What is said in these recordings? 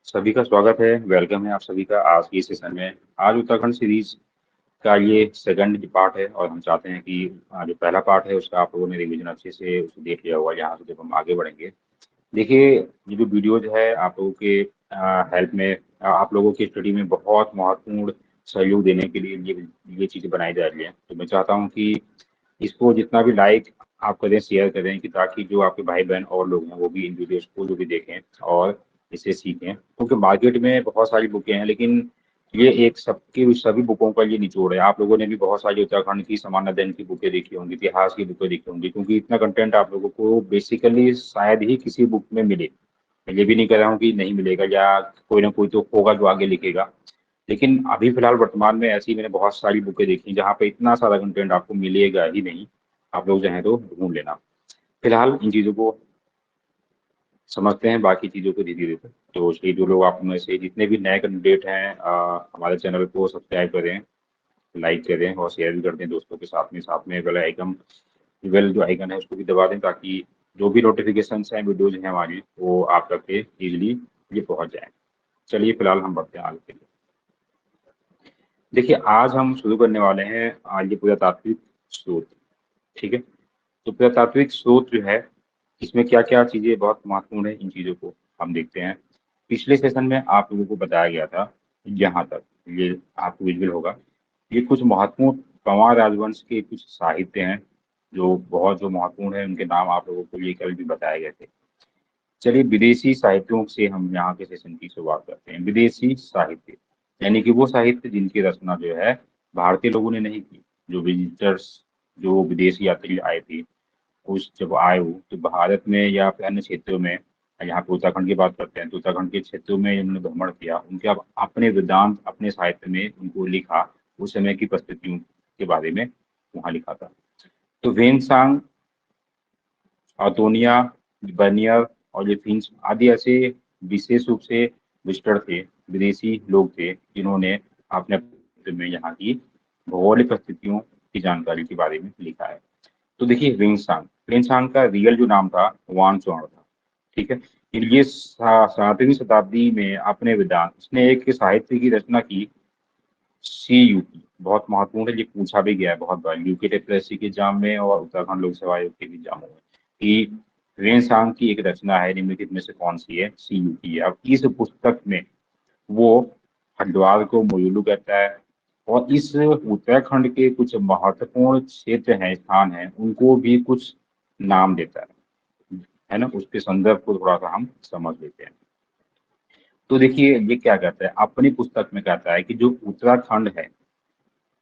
सभी का स्वागत है। वेलकम है आप सभी का आज की सेशन में। आज उत्तराखंड सीरीज का ये सेकंड पार्ट है और हम चाहते हैं कि जो पहला पार्ट है उसका आप लोगों ने रिवीजन अच्छे से उसे देख लिया होगा। यहाँ से जब हम आगे बढ़ेंगे, देखिए, ये जो वीडियोज है आप लोगों के हेल्प में, आप लोगों की स्टडी में बहुत महत्वपूर्ण सहयोग देने के लिए ये चीज़ें बनाई जा रही है। तो मैं चाहता हूँ कि इसको जितना भी लाइक आप करें, शेयर करें, कि ताकि जो आपके भाई बहन और लोग हैं वो भी इन वीडियोज को जो भी देखें और इसे सीखें। क्योंकि मार्केट में बहुत सारी बुकें हैं, लेकिन ये एक सबकी सभी बुकों का ये निचोड़ है। आप लोगों ने भी बहुत सारी उत्तराखंड की सामान्य अध्ययन की बुकें देखी होंगी, इतिहास की बुकें देखी होंगी, क्योंकि इतना कंटेंट आप लोगों को बेसिकली शायद ही किसी बुक में मिले। मैं ये भी नहीं कह रहा हूँ कि नहीं मिलेगा, या कोई ना कोई तो होगा जो आगे लिखेगा, लेकिन अभी फिलहाल वर्तमान में ऐसी मैंने बहुत सारी बुकें देखी जहाँ पे इतना सारा कंटेंट आपको मिलेगा ही नहीं। आप लोग चाहें तो ढूंढ लेना। फिलहाल इन चीज़ों को समझते हैं, बाकी चीज़ों को धीरे धीरे। तो इसलिए जो लोग आप में से जितने भी नए कैंडिडेट हैं, हमारे चैनल को सब्सक्राइब करें, लाइक करें और शेयर भी कर दें दोस्तों के साथ में बेल आइकन, बेल जो आइकन है उसको भी दबा दें, ताकि जो भी नोटिफिकेशन हैं, वीडियोज हैं हमारी, वो आप तक के ईजिली ये पहुंच जाए। चलिए फिलहाल हम बढ़ते हैं आगे के लिए। देखिए, आज हम शुरू करने वाले हैं आज ये पुरातात्विक स्रोत। ठीक है। तो पुरातात्विक स्रोत जो है, इसमें क्या क्या चीजें बहुत महत्वपूर्ण है, इन चीजों को हम देखते हैं। पिछले सेशन में आप लोगों को बताया गया था, यहाँ तक ये आपको विजुअल होगा, ये कुछ महत्वपूर्ण पंवार राजवंश के कुछ साहित्य हैं जो बहुत जो महत्वपूर्ण है, उनके नाम आप लोगों को ये कल भी बताए गए थे। चलिए, विदेशी साहित्यों से हम यहाँ के सेशन की शुरुआत करते हैं। विदेशी साहित्य यानी कि वो साहित्य जिनकी रचना जो है भारतीय लोगों ने नहीं की। जो विजिटर्स, जो विदेशी यात्री आए थे, उस जब आए हो तो भारत में या फिर अन्य क्षेत्रों में, यहाँ पे उत्तराखंड की बात करते हैं तो उत्तराखंड के क्षेत्रों में उन्होंने भ्रमण किया, उनके अब अपने वेदांत अपने साहित्य में उनको लिखा, उस समय की परिस्थितियों के बारे में वहाँ लिखा था। तो वेनसांग, ऑटोनिया, बर्नियर और ये फिंच आदि ऐसे विशेष रूप से विजिटर थे, विदेशी लोग थे, जिन्होंने अपने में यहाँ की भौगोलिक परिस्थितियों की जानकारी के बारे में लिखा है। तो देखिए, वेनसांग का रियल जो नाम था वानचौड़ था। ठीक है। ये 7वीं शताब्दी में अपने वेदांत, इसने एक साहित्य की रचना की, सी यू की। बहुत महत्वपूर्ण है, ये पूछा भी गया है बहुत बार यूके टेपलेसी के एग्जाम में और उत्तराखंड लोक सेवा आयोग के एग्जामों में, कि रेनसांग की एक रचना है, निम्नलिखित में से कौन सी है, सी यू की है। अब इस पुस्तक में वो हरिद्वार को मोयुलू कहता है, और इस उत्तराखंड के कुछ महत्वपूर्ण क्षेत्र हैं, स्थान हैं, उनको भी कुछ नाम देता है ना। उसके संदर्भ को थोड़ा सा हम समझ लेते हैं। तो देखिए, ये क्या कहता है अपनी पुस्तक में, कहता है कि जो उत्तराखंड है,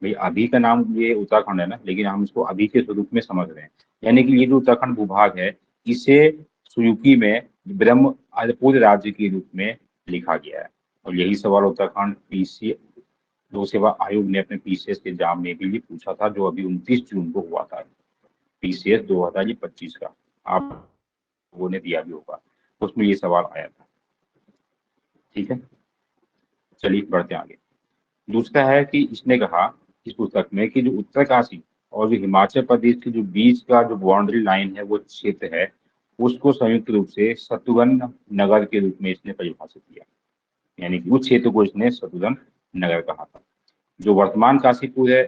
भाई अभी का नाम ये उत्तराखंड है ना, लेकिन हम इसको अभी के स्वरूप में समझ रहे हैं। यानी कि ये जो उत्तराखंड भूभाग है, इसे सुयुकी में ब्रह्म पूर्ण राज्य के रूप में लिखा गया है। और यही सवाल उत्तराखंड पीसी लोक सेवा आयोग ने अपने पीसीएस के एग्जाम में भी ये पूछा था, जो अभी 29 जून को हुआ था, पीसीएस 2025 का। आप लोगों ने दिया भी होगा, उसमें ये सवाल आया था। ठीक है। चलिए बढ़ते हैं आगे। दूसरा है कि इसने कहा इस पुस्तक में कि जो उत्तरकाशी और जो हिमाचल प्रदेश के जो बीच का जो बाउंड्री लाइन है, वो क्षेत्र है, उसको संयुक्त रूप से शत्रुघ्न नगर के रूप में इसने परिभाषित किया। यानी कि उस क्षेत्र को इसने शत्रुघ्न नगर कहा था। जो वर्तमान काशीपुर है,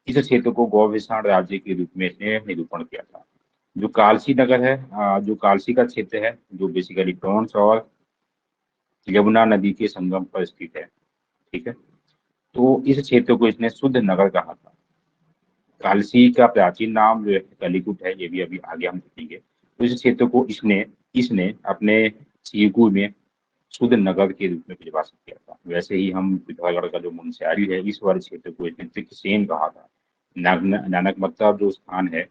इस क्षेत्र को गौविषाण राज्य के रूप में इसने निरूपण किया था। जो कालसी नगर है, जो कालसी का क्षेत्र है, जो बेसिकली टोंस और यमुना नदी के संगम पर स्थित है। ठीक है। तो इस क्षेत्र को इसने शुद्ध नगर कहा था। कालसी का प्राचीन नाम जो है कलिकुट है, ये भी अभी आगे हम देखेंगे। तो इस क्षेत्र को इसने इसने अपने सीकू में शुद्ध नगर के रूप में परिभाषित किया था। वैसे ही हम पिथौरागढ़ का जो मुंशियारी है, इस वाले क्षेत्र को इसने त्रिकसेन कहा था। नानक मत्ता जो स्थान है,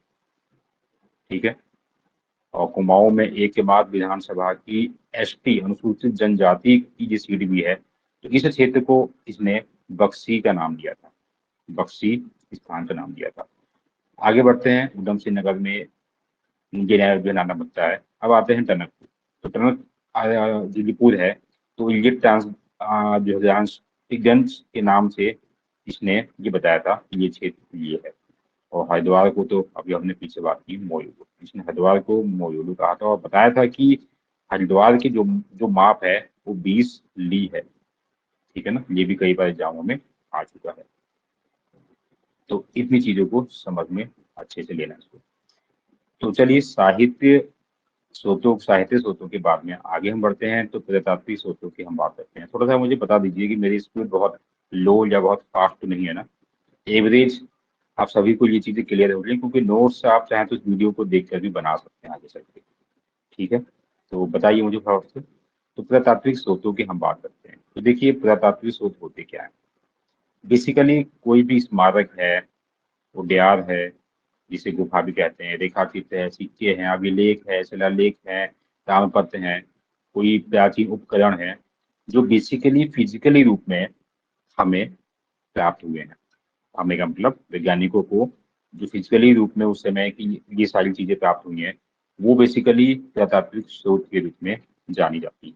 ठीक है, और कुमाऊं में एक के बाद विधानसभा की एसटी अनुसूचित जनजाति की जो सीट भी है, तो इस क्षेत्र को इसने बक्सी का नाम दिया था, बक्सी स्थान का नाम दिया था। आगे बढ़ते हैं। उधम सिंह नगर में जो नाना बनता है। अब आते हैं टनकपुर। तो टनक जो लिपुर है, तो ये जो ट्रांसगंज के नाम से इसने ये बताया था कि ये क्षेत्र ये है। और हरिद्वार को तो अभी हमने पीछे बात की मोयोलू, इसने हरिद्वार को मोयोलू कहा था और बताया था कि हरिद्वार की जो जो माप है, वो 20 ली है। ठीक है ना, ये भी कई बार एग्जामों में आ चुका है। तो इतनी चीजों को समझ में अच्छे से लेना चाहिए। तो चलिए साहित्य स्रोतों के बाद में आगे हम बढ़ते हैं, तो पुरातात्विक स्रोतों की हम बात करते हैं। थोड़ा सा मुझे बता दीजिए कि मेरी स्पीड बहुत लो या बहुत फास्ट तो नहीं है ना, एवरेज आप सभी को ये चीजें क्लियर हो रही, क्योंकि नोट्स आप चाहें तो इस वीडियो को देखकर भी बना सकते हैं आगे चल के। ठीक है, तो बताइए मुझे फटाफट से। तो पुरातात्विक स्रोतों की हम बात करते हैं, तो देखिए पुरातात्विक स्रोत होते क्या है। बेसिकली कोई भी स्मारक है, उद्यान है, जिसे गुफा भी कहते हैं, रेखाचित्र है, सिक्के हैं, अभिलेख है, शिलालेख है, ताम्रपत्र हैं, कोई प्राचीन उपकरण है, जो बेसिकली फिजिकली रूप में हमें प्राप्त हुए हैं। हमें का मतलब वैज्ञानिकों को जो फिजिकली रूप में उस समय की ये सारी चीजें प्राप्त हुई हैं, वो बेसिकली पुरातात्विक स्रोत के रूप में जानी जाती है।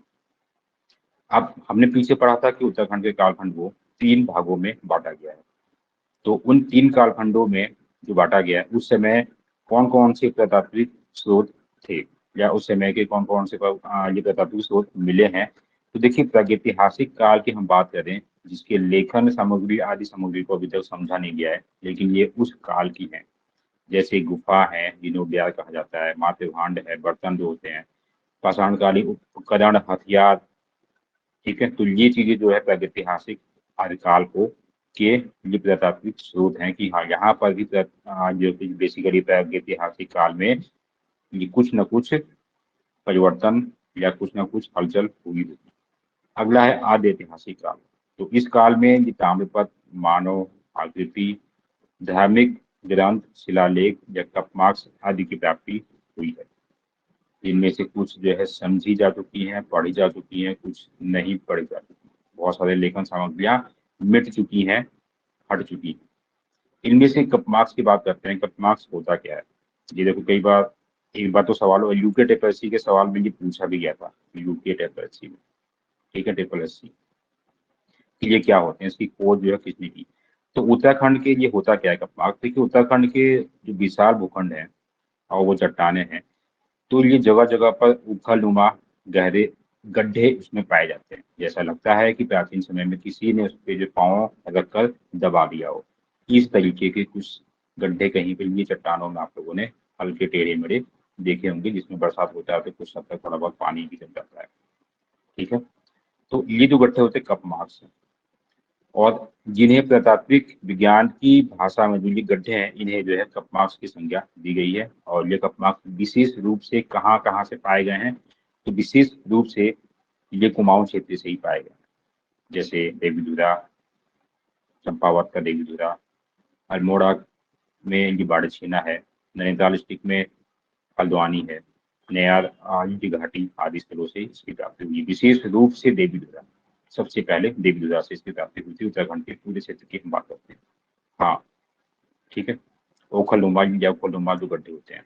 अब हमने पीछे पढ़ा था कि उत्तराखंड के कालखंड को 3 भागों में बांटा गया है। तो उन 3 कालखंडों में जो बांटा गया है, उस समय कौन-कौन से पुरातात्विक स्रोत थे, या उस समय के कौन-कौन से ये पुरातात्विक स्रोत मिले हैं। तो देखिए प्रागैतिहासिक काल की हम बात करें, जिसके लेखन सामग्री आदि सामग्री को अभी तक समझा नहीं गया है, लेकिन ये उस काल की है। जैसे गुफा है, जिन्हें उद्यान कहा जाता है, मातृभांड है, बर्तन जो होते हैं, पाषाणकालीन उपकरण, हथियार। ठीक है, तो ये चीजें जो है प्रागैतिहासिक आदिकाल को के ये पुरातात्विक स्रोत हैं कि हाँ, यहाँ पर भी जो बेसिकली प्रागैतिहासिक काल में ये कुछ न कुछ परिवर्तन या कुछ न कुछ हलचल हुई थी। अगला है आदि ऐतिहासिक काल। तो इस काल में ये ताम्रपत्र, मानव आकृति, धार्मिक ग्रंथ, शिलालेख या कपमार्क्स आदि की प्राप्ति हुई है। इनमें से कुछ जो है समझी जा चुकी हैं, पढ़ी जा चुकी हैं, कुछ नहीं पढ़ी जा चुकी। बहुत सारे लेखन सामग्रियां मिट चुकी हैं, हट चुकी हैं। इनमें से कपमार्क्स की बात करते हैं। कपमार्क्स होता क्या है, ये देखो कई बार एक बार तो सवाल यूके टेपरसी के सवाल में ये पूछा भी गया था, यूके टेपरसी में। ठीक है, टेपरसी कि ये क्या होते हैं, इसकी खोज जो है किसने की। तो उत्तराखंड के ये होता क्या है कपमार्क्स, देखिए उत्तराखंड के जो विशाल भूखंड है और वो चट्टाने हैं, तो ये जगह जगह पर उखलनुमा गहरे गड्ढे उसमें पाए जाते हैं। जैसा लगता है कि प्राचीन समय में किसी ने उस पे जो पांव रखकर दबा दिया हो। इस तरीके के कुछ गड्ढे कहीं पे ये चट्टानों में आप लोगों ने हल्के टेढ़े मेढ़े देखे होंगे, जिसमें बरसात होता है तो कुछ हद तक थोड़ा बहुत पानी भी जम जाता है। ठीक है, तो ये जो गड्ढे होते हैं कप मार्क्स हैं, और जिन्हें प्रतात्विक विज्ञान की भाषा में जो ये गड्ढे हैं, इन्हें जो है कपमार्क्स की संज्ञा दी गई है। और ये कपमार्क्स विशेष रूप से कहाँ कहाँ से पाए गए हैं, तो विशेष रूप से ये कुमाऊं क्षेत्र से ही पाए गए हैं। जैसे देवीधुरा, चंपावत का देवीधुरा, अल्मोड़ा में ये बाड़छीना है, नैनीताल डिस्ट्रिक्ट में हल्द्वानी है, नयार की घाटी आदि स्थलों से इसकी प्राप्ति हुई। विशेष रूप से देवीधुरा, सबसे पहले देवीधुरा से इसकी प्राप्ति हुई थी। उत्तराखंड के पूरे क्षेत्र की हम बात करते हैं। हाँ, ठीक है, ओखलनुमा या ओखलनुमा जो गड्ढे होते हैं।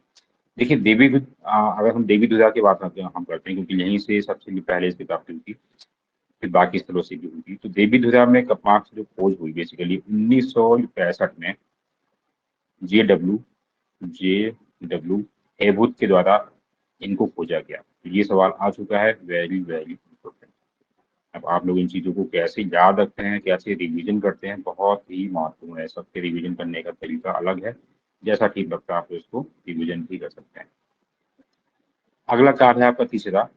देखिए अगर हम देवीधुरा की बात करते हैं, हम करते हैं क्योंकि यहीं से सबसे पहले इसकी प्राप्ति हुई थी, फिर बाकी स्थलों से भी हुई थी। तो देवीधुरा में कपास जो खोज हुई बेसिकली 1965 में जे डब्ल्यू हेबुत के द्वारा इनको खोजा गया। तो ये सवाल आ चुका है, वेरी वेरी इंपॉर्टेंट। अब आप लोग इन चीजों को कैसे याद रखते हैं, कैसे रिवीजन करते हैं, बहुत ही महत्वपूर्ण है। सबके रिवीजन करने का तरीका अलग है, जैसा ठीक लगता है आप इसको रिवीजन भी कर सकते हैं। अगला कार्य है आपका तीसरा,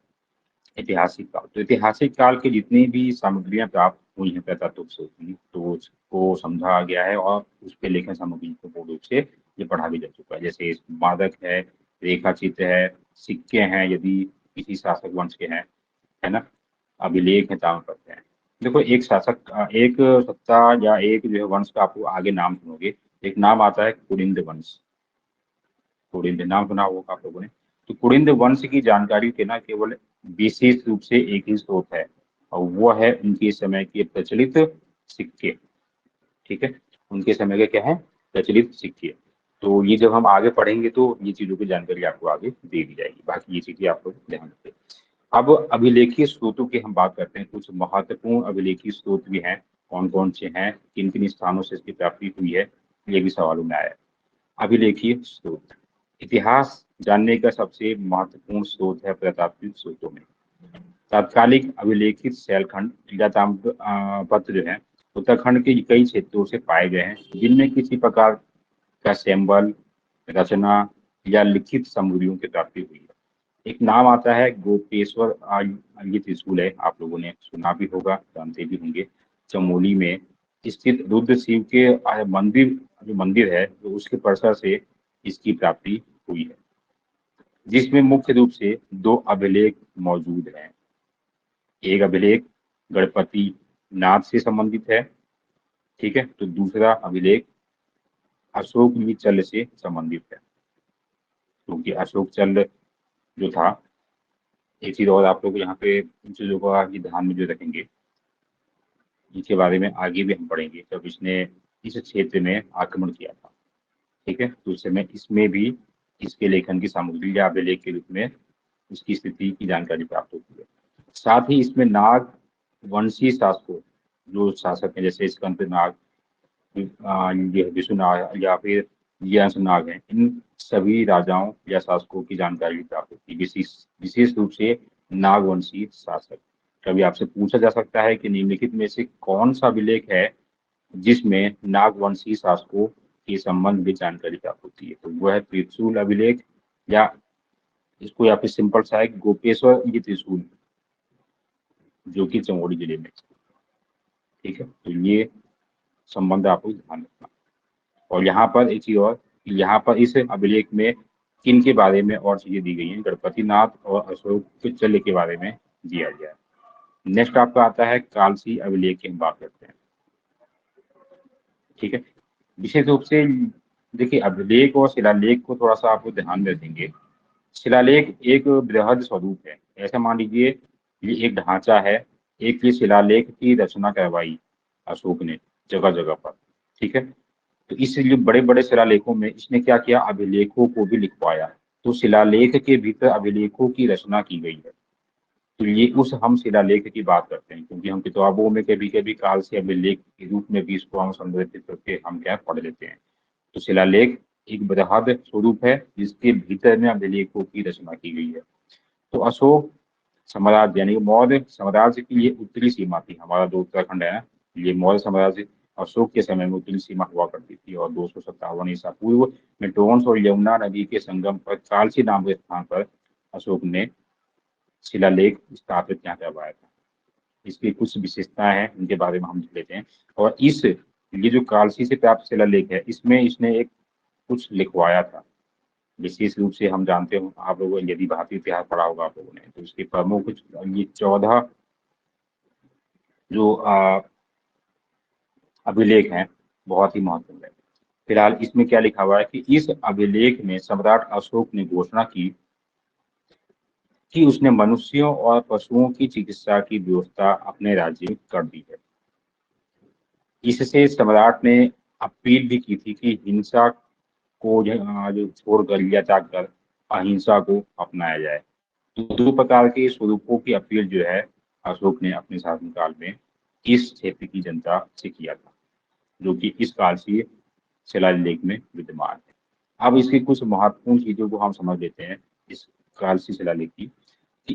ऐतिहासिक काल। तो ऐतिहासिक काल की जितनी भी सामग्रियां प्राप्त हुई हैं पुरातात्विक स्रोत की, तो उसको समझा गया है और उस पर लेखन सामग्री को पूर्ण रूप से ये पढ़ा भी जा चुका है। जैसे मादक है, रेखा चित्र है, सिक्के हैं यदि किसी शासक वंश के हैं, है ना, अभिलेख है, ताम्रपत्र है। देखो एक सत्ता या एक जो है वंश का आपको आगे नाम सुनोगे, एक नाम आता है कुलिंद वंश। कुलिंद नाम सुना होगा आप लोगों ने। तो कुलिंद वंश की जानकारी के ना केवल विशेष रूप से एक ही स्रोत है, और वो है उनके समय के प्रचलित सिक्के। ठीक है, उनके समय के क्या है, प्रचलित सिक्के। तो ये जब हम आगे पढ़ेंगे तो ये चीजों की जानकारी आपको आगे दे दी जाएगी। बाकी ये चीजें आप लोग ध्यान रखें। अब अभिलेखीय स्रोतों की हम बात करते हैं। कुछ महत्वपूर्ण अभिलेखीय स्रोत भी हैं, कौन कौन से हैं, किन किन स्थानों से इसकी प्राप्ति हुई है, ये भी सवालों में आया है। अभिलेखीय स्रोत इतिहास जानने का सबसे महत्वपूर्ण स्रोत है पुरातात्विक स्रोतों में। तात्कालिक अभिलेखित शैलखंड या ताम्रपत्र जो है उत्तराखंड के कई क्षेत्रों से पाए गए हैं, जिनमें किसी प्रकार का सैंबल, रचना या लिखित सामग्रियों की प्राप्ति हुई है। एक नाम आता है गोपेश्वर, ये त्रिशूल है, आप लोगों ने सुना भी होगा, जानते भी होंगे। चमोली में स्थित रुद्र शिव के मंदिर, जो मंदिर है, तो उसके परिसर से इसकी प्राप्ति हुई है, जिसमें मुख्य रूप से दो अभिलेख मौजूद हैं। एक अभिलेख गणपति नाथ से संबंधित है, ठीक है, तो दूसरा अभिलेख अशोक चल से संबंधित है, क्योंकि अशोक चल जो था, एक चीज और आप लोग यहाँ पे इन चीजों को आगे ध्यान में जो रखेंगे, इनके बारे में आगे भी हम पढ़ेंगे, जब इसने इस क्षेत्र में आक्रमण किया था, ठीक है, तो उस समय इसमें भी इसके लेखन की सामग्री या अभिलेख के रूप में उसकी स्थिति की जानकारी प्राप्त होती है। साथ ही इसमें नाग वंशी शासकों, जो शासक हैं, जैसे स्कंद नाग, विष्णुनाग या फिर नाग हैं, इन सभी राजाओं या शासकों की जानकारी प्राप्त होती है, विशेष रूप से नागवंशी शासक। कभी आपसे पूछा जा सकता है कि निम्नलिखित में से कौन सा अभिलेख है जिसमें नागवंशी शासकों के संबंध में जानकारी प्राप्त होती है, तो वह है त्रिशूल अभिलेख, या इसको या फिर सिंपल सा है गोपेश्वर ये त्रिशूल, जो कि चमोली जिले में, ठीक है, तो ये संबंध आपको ध्यान रखना। और यहाँ पर एक चीज और, यहाँ पर इस अभिलेख में किन के बारे में और चीजें दी गई हैं, गणपति नाथ और अशोक चल के बारे में दिया गया है। नेक्स्ट आपका आता है कालसी अभिलेख की हम बात करते हैं, ठीक है। विशेष रूप से देखिए, अभिलेख और शिलालेख को थोड़ा सा आपको ध्यान में रखेंगे। शिलालेख एक बृहद स्वरूप है, ऐसा मान लीजिए ये एक ढांचा है, एक ये शिलालेख की रचना करवाई अशोक ने जगह जगह पर, ठीक है, तो इसलिए बड़े बड़े शिलालेखों में इसने क्या किया, अभिलेखों को भी लिखवाया, तो शिलालेख के भीतर अभिलेखों की रचना की गई है। तो ये उस हम शिलालेख की बात करते हैं, क्योंकि हम किताबों में कभी कभी काल से अभिलेख के रूप में भी इसको हम संदर्भित करके हम क्या पढ़ लेते हैं। तो शिलालेख एक बृहद स्वरूप है जिसके भीतर में अभिलेखों की रचना की गई है। तो अशोक साम्राज्य यानी मौर्य साम्राज्य की ये उत्तरी सीमा थी, हमारा जो उत्तराखंड है, ये मौर्य साम्राज्य अशोक के समय में उत्तरी सीमा हुआ करती थी, और 257 ईसा पूर्व में टोन्स और यमुना नदी के संगम पर कालसी नाम के स्थान पर अशोक ने शिलालेख स्थापित यहाँ करवाया था। इसकी कुछ विशेषताएं हैं, इनके बारे में हम देख लेते हैं। और इस ये जो कालसी से प्राप्त शिलालेख है, इसमें इसने एक कुछ लिखवाया था। विशेष रूप से हम जानते हो, आप लोगों ने यदि भारतीय इतिहास पढ़ा होगा आप लोगों ने, तो इसके प्रमुख ये 14 जो अभिलेख हैं बहुत ही महत्वपूर्ण है। फिलहाल इसमें क्या लिखा हुआ है कि इस अभिलेख में सम्राट अशोक ने घोषणा की कि उसने मनुष्यों और पशुओं की चिकित्सा की व्यवस्था अपने राज्य में कर दी है। इससे सम्राट ने अपील भी की थी कि हिंसा को जो छोड़कर या त्याग कर अहिंसा को अपनाया जाए। तो दो प्रकार के स्वरूपों की अपील जो है अशोक ने अपने शासनकाल में इस क्षेत्र की जनता से किया था, जो कि इस कालसी शिलालेख में विद्यमान है। अब इसकी कुछ महत्वपूर्ण चीजों को हम समझ लेते हैं इस कालसी शिलालेख की, कि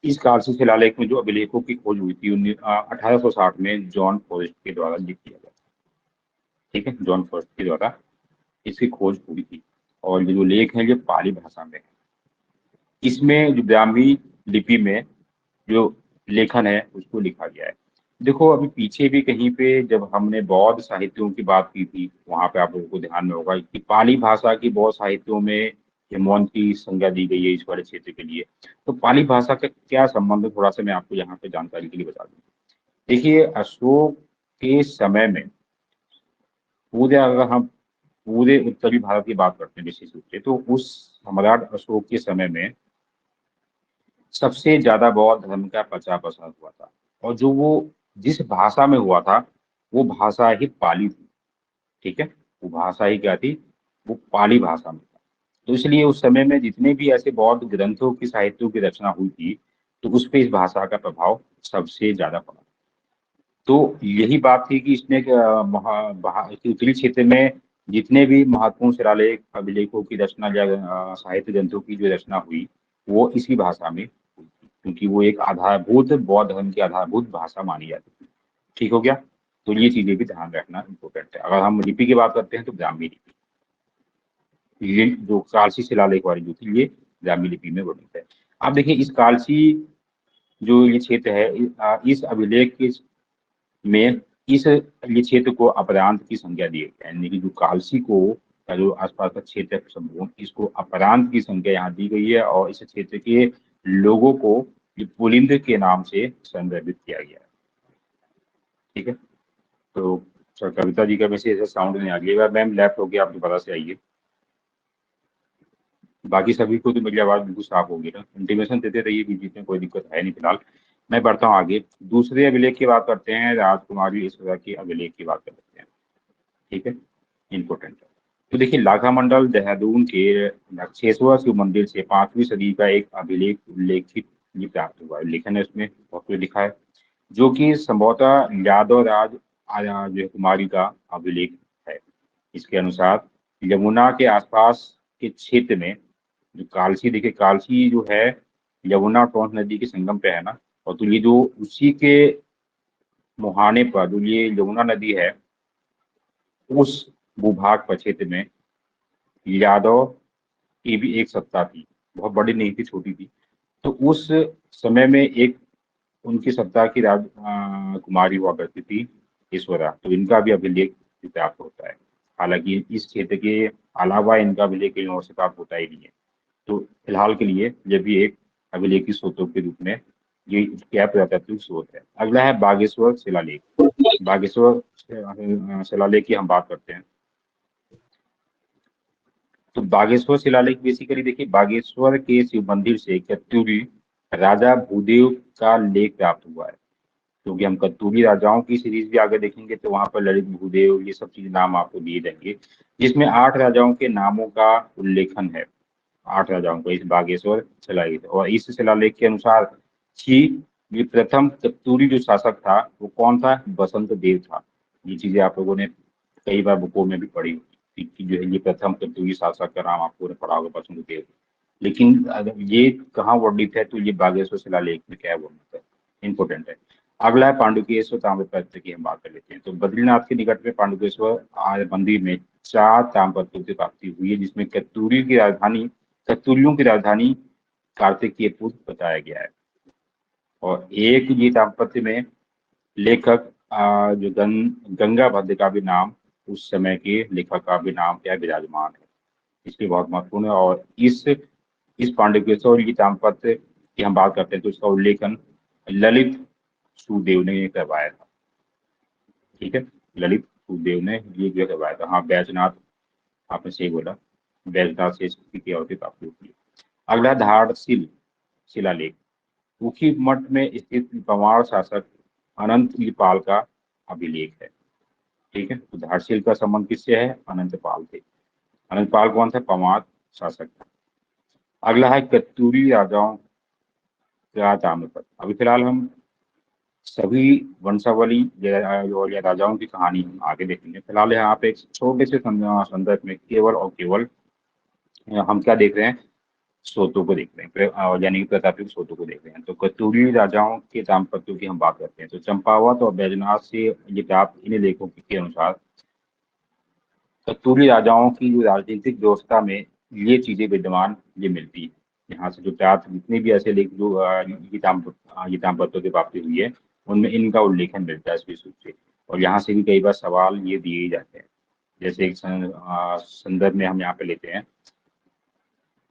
इस कालसी शिलालेख में जो अभिलेखों की खोज हुई थी 1860 में जॉन फॉरेस्ट के द्वारा लिख किया गया, ठीक है, जॉन फॉरेस्ट के द्वारा इसकी खोज हुई थी। और ये जो लेख है ये पाली भाषा में है। इसमें जो ब्राह्मी लिपि में जो लेखन है उसको लिखा गया है। देखो अभी पीछे भी कहीं पे जब हमने बौद्ध साहित्यों की बात की थी, वहां पे आप लोगों को ध्यान में होगा कि पाली भाषा की बौद्ध साहित्यों में हेमवंत की संज्ञा दी गई है इस वाले क्षेत्र के लिए। तो पाली भाषा का क्या संबंध है, थोड़ा सा मैं आपको यहाँ पे जानकारी के लिए बता दूं। देखिए अशोक के समय में पूरे, अगर हम पूरे उत्तरी भारत की बात करते हैं विशेष रूप से, तो उस सम्राट अशोक के समय में सबसे ज्यादा बौद्ध धर्म का प्रचार प्रसार हुआ था, और जो वो जिस भाषा में हुआ था वो भाषा ही पाली थी, ठीक है, वो भाषा ही क्या थी, वो पाली भाषा में था। तो इसलिए उस समय में जितने भी ऐसे बौद्ध ग्रंथों की साहित्यों की रचना हुई थी, तो उस पर इस भाषा का प्रभाव सबसे ज्यादा पड़ा। तो यही बात थी कि इसने उत्तरी क्षेत्र में जितने भी महत्वपूर्ण शिलालेख अभिलेखों की रचना या साहित्य ग्रंथों की जो रचना हुई वो इसी भाषा में हुई थी, क्योंकि वो एक आधारभूत बौद्ध धर्म की आधारभूत भाषा मानी जाती है। ठीक हो गया। तो ये चीजें भी ध्यान रखना इम्पोर्टेंट है। अगर हम लिपि की बात करते हैं तो ब्राह्मी लिपि, ये जो कालसी शिलालेख वाली जो थी ये ब्राह्मी लिपि में वर्णित है। आप देखिए इस कालसी जो ये क्षेत्र है, इस अभिलेख के में इस ये क्षेत्र को अपरांत की संज्ञा दी है, यानी कि जो कालसी को का जो आसपास का क्षेत्र है संपूर्ण, इसको अपरांत की संज्ञा यहाँ दी गई है और इस क्षेत्र के लोगों को ये पुलिंद के नाम से संदर्भित किया गया है। ठीक है। तो सर कविता जी का वैसे ऐसा साउंड नहीं आ गया मैम, लेफ्ट हो गया आप दोबारा से आइए। बाकी सभी को तो मेरी आवाज बिल्कुल साफ होगी ना, इंटीमेशन देते रहिए बीच बीच में, कोई दिक्कत है नहीं फिलहाल। मैं बढ़ता हूँ आगे, दूसरे अभिलेख की बात करते हैं, राजकुमारी ईश्वरा के अभिलेख की बात कर लेते हैं। ठीक है, इम्पोर्टेंट है। तो देखिए लाखा मंडल देहरादून के दक्षेश्वर शिव मंदिर से 5वीं सदी का एक अभिलेख उल्लेखित ये प्राप्त हुआ है। लेखन है उसमें बहुत कुछ लिखा है, जो कि संभवतः यादव राज जो कुमारी का अभिलेख है। इसके अनुसार यमुना के आसपास के क्षेत्र में जो कालसी, देखिए कालसी जो है यमुना टोंस नदी के संगम पे है ना, और तो ये जो उसी के मुहाने पर जो ये यमुना नदी है, उस भूभाग पर क्षेत्र में यादव की भी एक सत्ता थी, बहुत बड़ी नहीं थी, छोटी थी। तो उस समय में एक उनकी सत्ता की कुमारी हुआ करती थी ईश्वरा, तो इनका भी अभिलेख प्राप्त होता है। हालांकि इस क्षेत्र के अलावा इनका अभिलेख कहीं और से प्राप्त होता ही नहीं है। तो फिलहाल के लिए ये भी एक अभिलेखी स्रोतों के रूप में ये क्या पुरातात्विक स्रोत है। अगला है बागेश्वर शिलालेख। बागेश्वर शिलालेख की हम बात करते हैं। तो बागेश्वर शिलालेख बेसिकली देखिए बागेश्वर के शिव मंदिर से कत्यूरी राजा भूदेव का लेख प्राप्त हुआ है, क्योंकि हम कत्यूरी राजाओं की सीरीज भी आगे देखेंगे तो वहां पर ललित भूदेव ये सब चीज नाम आपको दिए जाएंगे, जिसमें 8 राजाओं के नामों का उल्लेखन है। 8 राजाओं का इस बागेश्वर शिलालेख, और इस शिलालेख के अनुसार ही ये प्रथम कत्यूरी जो शासक था वो कौन था, बसंत देव था। ये चीजें आप लोगों ने कई बार बुकों में भी पढ़ी होगी कि जो है ये प्रथम कत्यूरी शासक का नाम आपको पढ़ा होगा बसंत देव। लेकिन अगर ये कहाँ वर्णित है तो ये बागेश्वर शिलालेख में क्या वर्णित है, इंपॉर्टेंट है। अगला है पांडुकेश्वर ताम्रपत्र की हम बात कर लेते हैं। तो बद्रीनाथ के निकट में पांडुकेश्वर मंदिर में 4 ताम्रपत्रों की प्राप्ति हुई है, जिसमें कत्यूरियों की राजधानी कार्तिकेयपुर बताया गया है। और एक ये ताम्रपत्र में लेखक जो गंगा भद्र का भी नाम, उस समय के लेखक का भी नाम क्या विराजमान है, इसलिए बहुत महत्वपूर्ण है। और इस पांडुकेश्वर की ताम्रपत्र की हम बात करते हैं तो इसका उल्लेखन ललित सुदेव ने करवाया था। ठीक है, ललित सुदेव ने ये जो करवाया था। हाँ बैजनाथ, आपने सही बोला, बैजनाथ से इसकी अवधि प्राप्ति होती है। अगला धारशिल शिलालेख, ऊखी मठ में स्थित पवार शासक अनंत पाल का अभिलेख है। ठीक है, तो धारशिल का संबंध किससे है, अनंत पाल थे। अनंत पाल कौन था, पवार शासक था। अगला है कत्यूरी राजाओं का ताम्रपत्र। अभी फिलहाल हम सभी वंशावली या राजाओं की कहानी हम आगे देखेंगे। फिलहाल यहाँ पे एक छोटे से संदर्भ में केवल और केवल हम क्या देख रहे हैं, स्रोतों को देख रहे हैं, यानी कि प्रतापिक स्रोतों को देख रहे हैं। तो कत्यूरी राजाओं के दाम्पत्यों की हम बात करते हैं। तो चंपावत और बैजनाथ से ये प्राप्त इन लेखों के अनुसार कत्यूरी राजाओं की जो राजनीतिक व्यवस्था में ये चीजें विद्यमान ये मिलती है। यहाँ से जो प्राप्त जितने भी ऐसे लेख जो ये दाम्पत्यों की प्राप्ति हुई है उनमें इनका उल्लेखन मिलता है विशेष रूप से। और यहाँ से भी कई बार सवाल ये दिए जाते हैं। जैसे एक संदर्भ में हम यहाँ पे लेते हैं,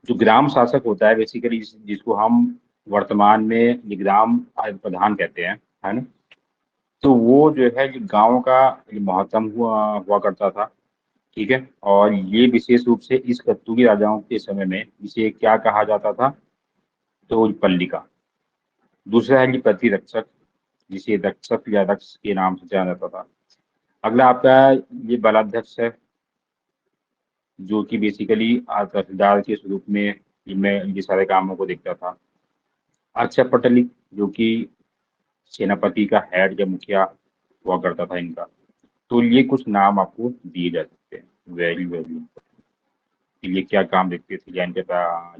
जो ग्राम शासक होता है बेसिकली जिसको हम वर्तमान में ये ग्राम प्रधान कहते हैं, है ना। तो वो जो है जो गाँव का महत्तम हुआ करता था। ठीक है, और ये विशेष रूप से इस कत्यूरी राजाओं के समय में इसे क्या कहा जाता था, तो पल्लिका। दूसरा है प्रतिरक्षक, जिसे रक्षक या रक्ष के नाम से जाना जाता था। अगला आपका ये बलाध्यक्ष है, जो कि बेसिकली तहसीलदार के स्वरूप में ये सारे कामों को देखता था। अक्षय पटलिक, जो कि सेनापति का हेड या मुखिया हुआ करता था इनका। तो ये कुछ नाम आपको दिए जा सकते हैं, वेरी वेरी ये क्या काम देखते थे या इनके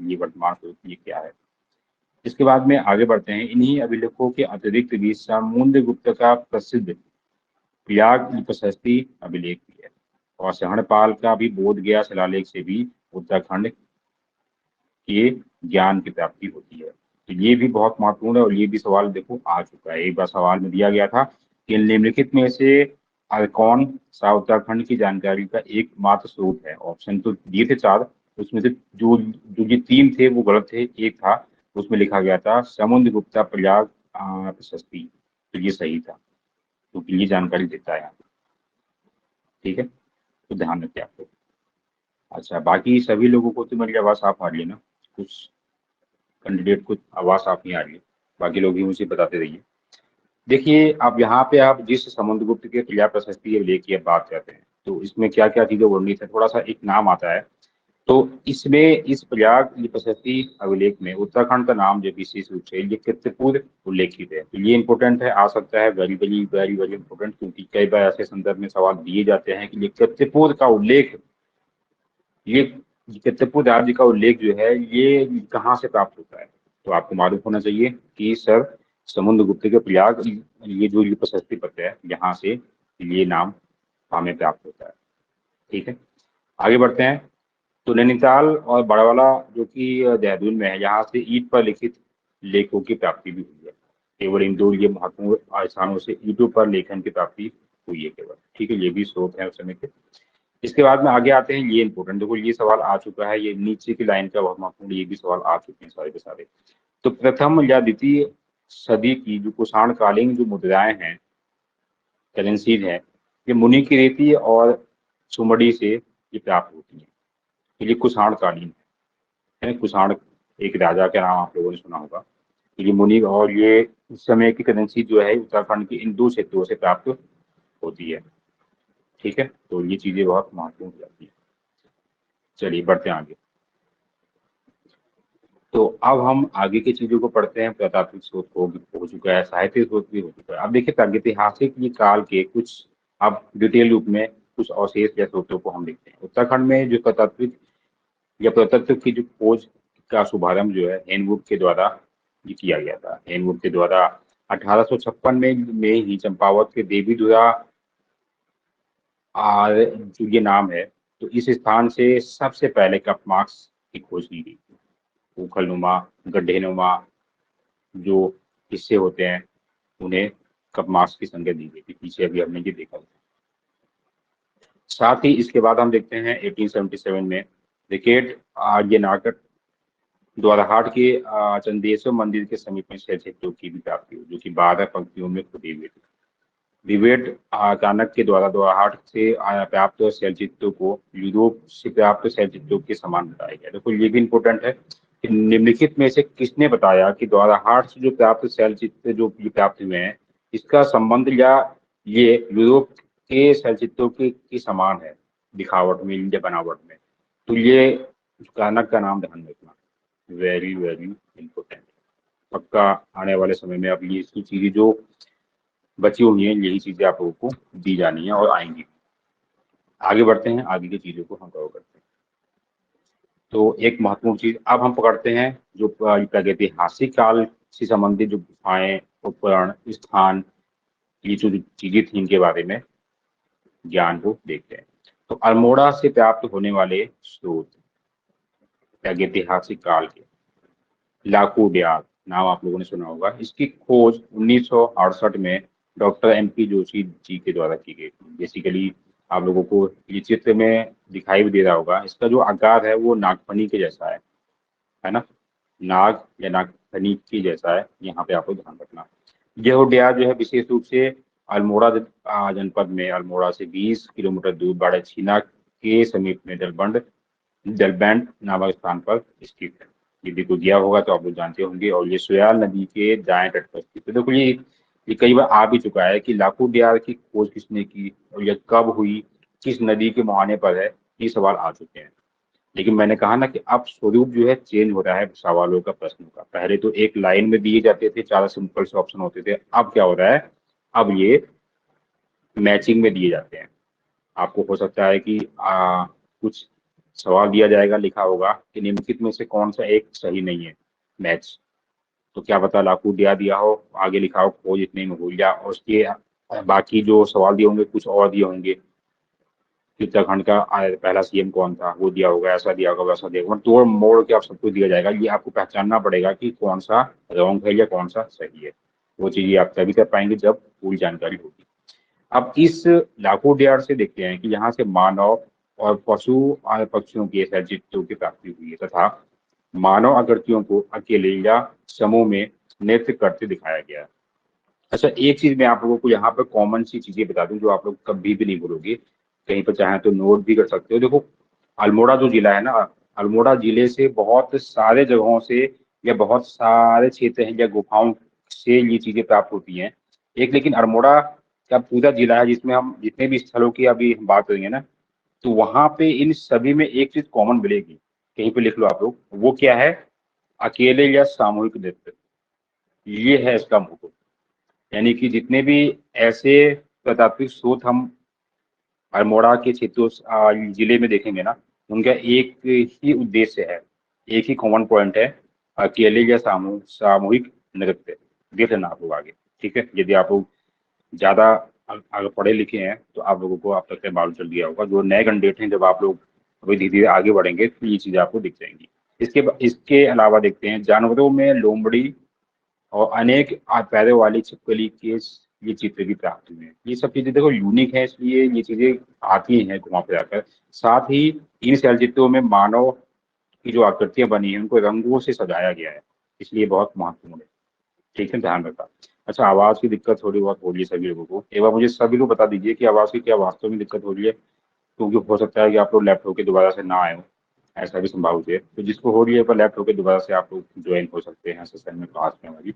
ये वर्तमान स्वरूप ये क्या है। इसके बाद में आगे बढ़ते हैं। इन्हीं अभिलेखों के अतिरिक्त भी समुद्रगुप्त का प्रसिद्ध प्रयाग प्रशस्ति अभिलेख भी है, और शहणपाल का भी बोध गया शिलालेख से भी उत्तराखंड के ज्ञान की प्राप्ति होती है। तो ये भी बहुत महत्वपूर्ण है, और ये भी सवाल देखो आ चुका है, एक बार सवाल में दिया गया था कि निम्नलिखित में से कौन सा उत्तराखंड की जानकारी का एकमात्र स्रोत है। ऑप्शन तो दिए थे चार, उसमें से जो जो ये तीन थे वो गलत थे, एक था उसमें लिखा गया था समुद्रगुप्ता प्रयाग प्रशस्ति, तो ये सही था, क्योंकि तो ये जानकारी देता है यहाँ। ठीक है, तो ध्यान रखें आपको। अच्छा, बाकी सभी लोगों को तो मेरी आवाज साफ आ रही है ना? कुछ कैंडिडेट को आवाज साफ नहीं आ रही है, बाकी लोग भी मुझे बताते रहिए। देखिए, अब यहाँ पे आप जिस समुद्रगुप्त के क्रिया प्रशस्ति लेख की बात करते हैं, तो इसमें क्या क्या चीजें वर्णित है, थोड़ा सा एक नाम आता है। तो इसमें इस प्रयाग प्रशस्ति अभिलेख में उत्तराखंड का नाम जो विशेष रूप से ये कीर्तिपुर उल्लेखित है। तो ये इंपॉर्टेंट है, आ सकता है, very very very very important, क्योंकि कई बार ऐसे संदर्भ में सवाल दिए जाते हैं कि ये कीर्तिपुर का उल्लेख, ये कीर्तिपुर राज्य का उल्लेख जो है ये कहाँ से प्राप्त होता है। तो आपको मालूम होना चाहिए कि सर समुद्रगुप्त के प्रयाग, ये जो ये प्रशस्ति पत्र है यहाँ से ये नाम हमें प्राप्त होता है। ठीक है, आगे बढ़ते हैं। तो नैनीताल और बड़वाला जो कि देहरादून में है, यहाँ से ईंट पर लिखित लेखों की प्राप्ति भी हुई है। केवल इन दो ये महत्वपूर्ण स्थानों से ईंटों पर लेखन की प्राप्ति हुई है केवल। ठीक है, ये भी स्रोत है उस समय के। इसके बाद में आगे आते हैं, ये इंपॉर्टेंट, देखो ये सवाल आ चुका है, ये नीचे की लाइन का बहुत महत्वपूर्ण, ये भी सवाल आ चुके हैं सारे के सारे। तो प्रथम या द्वितीय सदी की जो कुषाण कालीन जो मुद्राएं हैं, करेंसीज है, ये मुनि की रेती और सुमड़ी से ये प्राप्त होती है। तो ये कुषाण कालीन है, कुषाण एक राजा का नाम आप लोगों ने सुना होगा। ये मुनि, और ये उस समय की करेंसी जो है उत्तराखंड के इन दो क्षेत्रों से प्राप्त होती है। ठीक है, तो ये चीजें बहुत महत्वपूर्ण हो जाती है। चलिए बढ़ते हैं आगे। तो अब हम आगे की चीजों को पढ़ते हैं। प्रतात्विक स्रोत हो चुका है, साहित्य स्रोत भी हो चुका है। अब देखिए प्रागैतिहासिक ये काल के कुछ अब डिटेल रूप में कुछ अवशेष या स्रोतों को हम देखते हैं। उत्तराखंड में जो प्रतात्विक या पुरातत्व की जो खोज का शुभारंभ जो है हेनवुड के द्वारा ये किया गया था। हेनवुड के द्वारा 1856 में ही चंपावत के देवीधुरा जो ये नाम है, तो इस स्थान से सबसे पहले कपमार्क्स की खोज की गई। उखलनुमा, गड्ढेनुमा जो हिस्से होते हैं उन्हें कपमार्क्स की संज्ञा दी गई थी। पीछे अभी हमने ये देखा। साथ ही इसके बाद हम देखते हैं 1877 में विकेट आर्यनाटक द्वाराहाट के चंदेश्वर मंदिर के समीप में शैलचित्रों की भी प्राप्ति हुई, जो कि 12 पंक्तियों में खुदे हुए थे। विवेट कानक के द्वारा द्वाराहाट से प्राप्त शैलचित्रों को यूरोप से प्राप्त शैलचित्रों के समान बताया गया। देखो ये भी इंपॉर्टेंट है कि निम्नलिखित में से किसने बताया कि द्वाराहाट से जो प्राप्त शैलचित्र जो प्राप्त हुए हैं, इसका संबंध या ये यूरोप के शैलचित्रों के समान है दिखावट में या बनावट में। तो ये कानक का नाम ध्यान रखना, वेरी वेरी इंपॉर्टेंट। पक्का आने वाले समय में अब ये इसकी चीजें जो बची हुई हैं, यही चीजें आप लोगों को दी जानी है और आएंगी। आगे बढ़ते हैं, आगे की चीजों को हम कवर करते हैं। तो एक महत्वपूर्ण चीज अब हम पकड़ते हैं, जो प्रागैतिहासिक काल से संबंधित जो गुफाएं, उपकरण, स्थान, ये जो चीजें थी इनके बारे में ज्ञान को देखते हैं। तो अल्मोड़ा से प्राप्त होने वाले स्रोत प्रागैतिहासिक काल के, लाकू ब्याग नाम आप लोगों ने सुना होगा। इसकी खोज 1968 में डॉक्टर MP जोशी जी के द्वारा की गई थी। बेसिकली आप लोगों को ये चित्र में दिखाई भी दे रहा होगा, इसका जो आकार है वो नागफनी के जैसा है ना, नाग या नागफनी के जैसा है। यहाँ पे आपको ध्यान रखना। यह उद्यान जो है विशेष रूप से अल्मोड़ा जनपद में, अल्मोड़ा से 20 किलोमीटर दूर बाड़ेछीना के समीप में डलबैंड नामक स्थान पर स्थित है। यदि को दिया होगा तो आप लोग जानते होंगे। और ये सुयाल नदी के दाएं तट पर स्थित है। देखो ये कई बार आ भी चुका है कि लाकू डियार की खोज किसने की और यह कब हुई, किस नदी के मुहाने पर है, ये सवाल आ चुके हैं। लेकिन मैंने कहा ना कि अब स्वरूप जो है चेंज हो रहा है सवालों का, प्रश्नों का। पहले तो एक लाइन में दिए जाते थे, 4 सिंपल से ऑप्शन होते थे। अब क्या हो रहा है, अब ये मैचिंग में दिए जाते हैं। आपको हो सकता है कि कुछ सवाल दिया जाएगा, लिखा होगा कि निम्नलिखित में से कौन सा एक सही नहीं है मैच, तो क्या पता लाखों दिया हो, आगे लिखा हो खोज इतने में भूल जा, और उसके बाकी जो सवाल दिए होंगे कुछ और दिए होंगे कि उत्तराखंड का पहला सीएम कौन था, वो दिया होगा, ऐसा दिया होगा, वैसा दिया होगा, तोड़ मोड़ के आप सबको दिया जाएगा। ये आपको पहचानना पड़ेगा कि कौन सा रॉन्ग है या कौन सा सही है। वो चीजें आप तभी कर पाएंगे जब पूरी जानकारी होगी। अब इस लाखों डियार से देखते हैं कि यहाँ से मानव और पशु पक्षियों की सर्जित्व की प्राप्ति हुई है, तथा मानव आकृतियों को अकेले या समूह में नृत्य करते दिखाया गया है। अच्छा, एक चीज मैं आप लोगों को यहाँ पर कॉमन सी चीजें बता दूं जो आप लोग कभी भी नहीं भूलोगे, कहीं पर चाहे तो नोट भी कर सकते हो। देखो, अल्मोड़ा जो जिला है ना, अल्मोड़ा जिले से बहुत सारे जगहों से या बहुत सारे क्षेत्र हैं या गुफाओं से ये चीजें प्राप्त होती हैं। एक लेकिन अल्मोड़ा का पूरा जिला है जिसमें हम जितने भी स्थलों की अभी हम बात करेंगे ना, तो वहां पे इन सभी में एक चीज कॉमन मिलेगी, कहीं पे लिख लो आप लोग, वो क्या है? अकेले या सामूहिक नृत्य। ये है इसका मुकुट। यानी कि जितने भी ऐसे प्रतात्विक स्रोत हम अल्मोड़ा के क्षेत्रों जिले में देखेंगे ना, उनका एक ही उद्देश्य है, एक ही कॉमन पॉइंट है, अकेले या सामूहिक नृत्य। देख लेना आप लोग आगे, ठीक है? यदि आप लोग ज्यादा अगर पढ़े लिखे हैं तो आप लोगों को अब तक से मालूम चल गया होगा। जो नए कैंडिडेट हैं, जब आप लोग अभी धीरे धीरे आगे बढ़ेंगे तो ये चीजें आपको दिख जाएंगी। इसके अलावा देखते हैं जानवरों में लोमड़ी और अनेक पैरों वाली छिपकली के ये चित्र भी प्राप्त हुए हैं। ये सब चीजें देखो यूनिक है, इसलिए ये चीजें आती हैं घुमा फिरा कर। साथ ही इन चलचित्रों में मानव की जो आकृतियां बनी हैं उनको रंगों से सजाया गया है, इसलिए बहुत महत्वपूर्ण है। ठीक है, ध्यान रखा। अच्छा, आवाज की दिक्कत थोड़ी बहुत हो रही है सभी लोगों को, एक बार मुझे सभी लोग बता दीजिए कि आवाज की क्या वास्तव में दिक्कत हो रही है, क्योंकि हो सकता है कि आप लोग लैपटॉप होकर दोबारा से ना आए हो, ऐसा भी संभावित है। तो जिसको हो रही है पर लैपटॉप होकर दोबारा से आप लोग ज्वाइन हो सकते हैं सेशन में, क्लास में हमारी,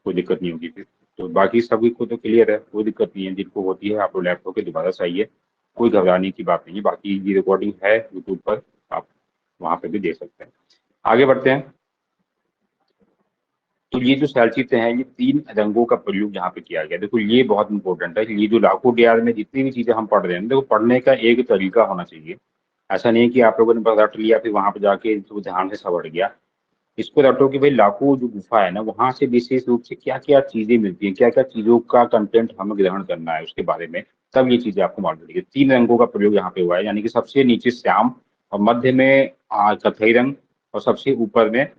कोई दिक्कत नहीं होगी फिर। तो बाकी सभी को तो क्लियर है, कोई दिक्कत नहीं है। जिनको होती है आप लोग लैपटॉप के दोबारा से आइए, कोई घबराने की बात नहीं है। बाकी ये रिकॉर्डिंग है यूट्यूब पर, आप वहां पे भी देख सकते हैं। आगे बढ़ते हैं। तो ये जो चलचित्र हैं, ये 3 रंगों का प्रयोग यहाँ पे किया गया। देखो, ये बहुत इंपॉर्टेंट है। ये जो लाखों डियार में जितनी भी चीजें हम पढ़ रहे हैं, देखो पढ़ने का एक तरीका होना चाहिए। ऐसा नहीं है कि आप लोगों ने बस रट लिया फिर वहां पे जाके तो ध्यान से सब हट गया। इसको रटो कि भाई लाखों जो गुफा है ना, वहां से विशेष रूप से क्या क्या चीजें मिलती हैं, क्या क्या चीजों का कंटेंट हमें ग्रहण करना है उसके बारे में, तब ये चीजें आपको मालूम पड़ेगी। 3 रंगों का प्रयोग यहाँ पे हुआ है, यानी कि सबसे नीचे श्याम, और मध्य में कथई रंग, और सबसे ऊपर में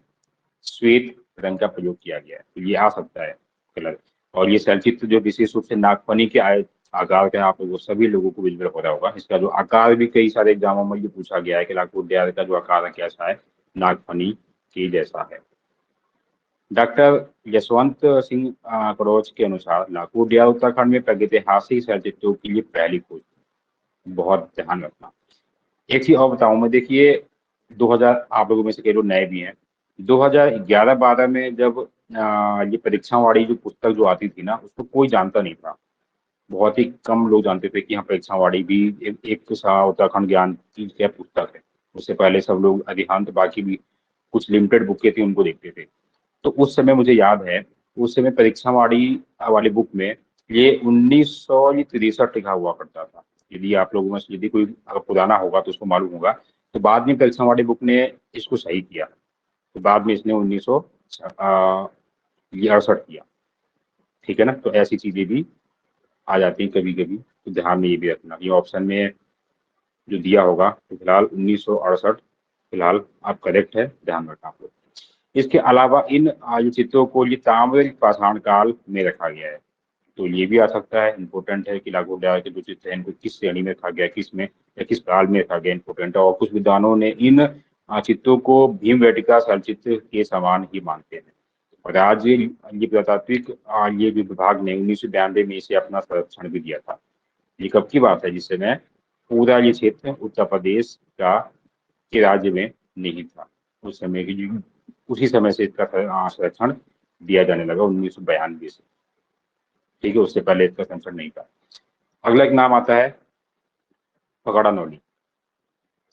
श्वेत रंग का प्रयोग किया गया है। तो ये आ सकता है कलर। और ये चलचित्र जो विशेष रूप से नागफनी के आकार का, आप लोगों सभी लोगों को विजिबल हो रहा होगा। इसका जो आकार भी कई सारे एग्जामों में ये पूछा गया है कि लाखों उद्यान का जो आकार है कैसा है, नागफनी के जैसा है। डॉक्टर यशवंत सिंह कड़ोच के अनुसार लाखों उद्यान उत्तराखंड में प्रागैतिहासिक चलचित्रों के लिए पहली खोज। बहुत ध्यान रखना। एक चीज और बताऊं मैं, देखिए 2000, आप लोगों में से कई लोग नए भी हैं, 2011-12 में जब ये परीक्षा वाली जो पुस्तक जो आती थी ना, उसको कोई जानता नहीं था। बहुत ही कम लोग जानते थे कि हाँ, परीक्षा वाली भी एक सा उत्तराखंड ज्ञान की क्या पुस्तक है। उससे पहले सब लोग अधिकांश बाकी भी कुछ लिमिटेड बुकें थी उनको देखते थे। तो उस समय मुझे याद है, उस समय परीक्षा वाली वाली बुक में ये 1963 लिखा हुआ करता था। यदि आप लोगों में से यदि कोई अगर पुराना होगा तो उसको मालूम होगा। तो बाद में परीक्षा वाली बुक ने इसको सही किया, तो बाद में इसने 1968 किया। ठीक है ना? तो ऐसी चीजें भी आ जाती हैं कभी कभी, तो ध्यान में ये भी रखना। ये ऑप्शन में जो दिया होगा तो फिलहाल 1968 फिलहाल आप करेक्ट है, ध्यान रखना आप लोग। इसके अलावा इन ये चित्रों को ये ताम्र पाषाण काल में रखा गया है, तो ये भी आ सकता है। इंपॉर्टेंट है कि लागू उद्यान के जो चित्र हैं इनको किस श्रेणी में रखा गया, किस में या किस काल में रखा गया, इंपॉर्टेंट है। और कुछ विद्वानों ने इन चित्रों को भीमवेटिका चलचित्र के समान ही मानते हैं। और राज्य ये प्रतात्विक ये विभाग ने 1992 में इसे अपना संरक्षण भी दिया था। ये कब की बात है? जिस समय पूरा ये क्षेत्र उत्तर प्रदेश का के राज्य में नहीं था, उस समय की उसी समय से इसका संरक्षण दिया जाने लगा, 1992 से। ठीक है, उससे पहले इसका संरक्षण नहीं था। अगला एक नाम आता है पगड़ा नौली।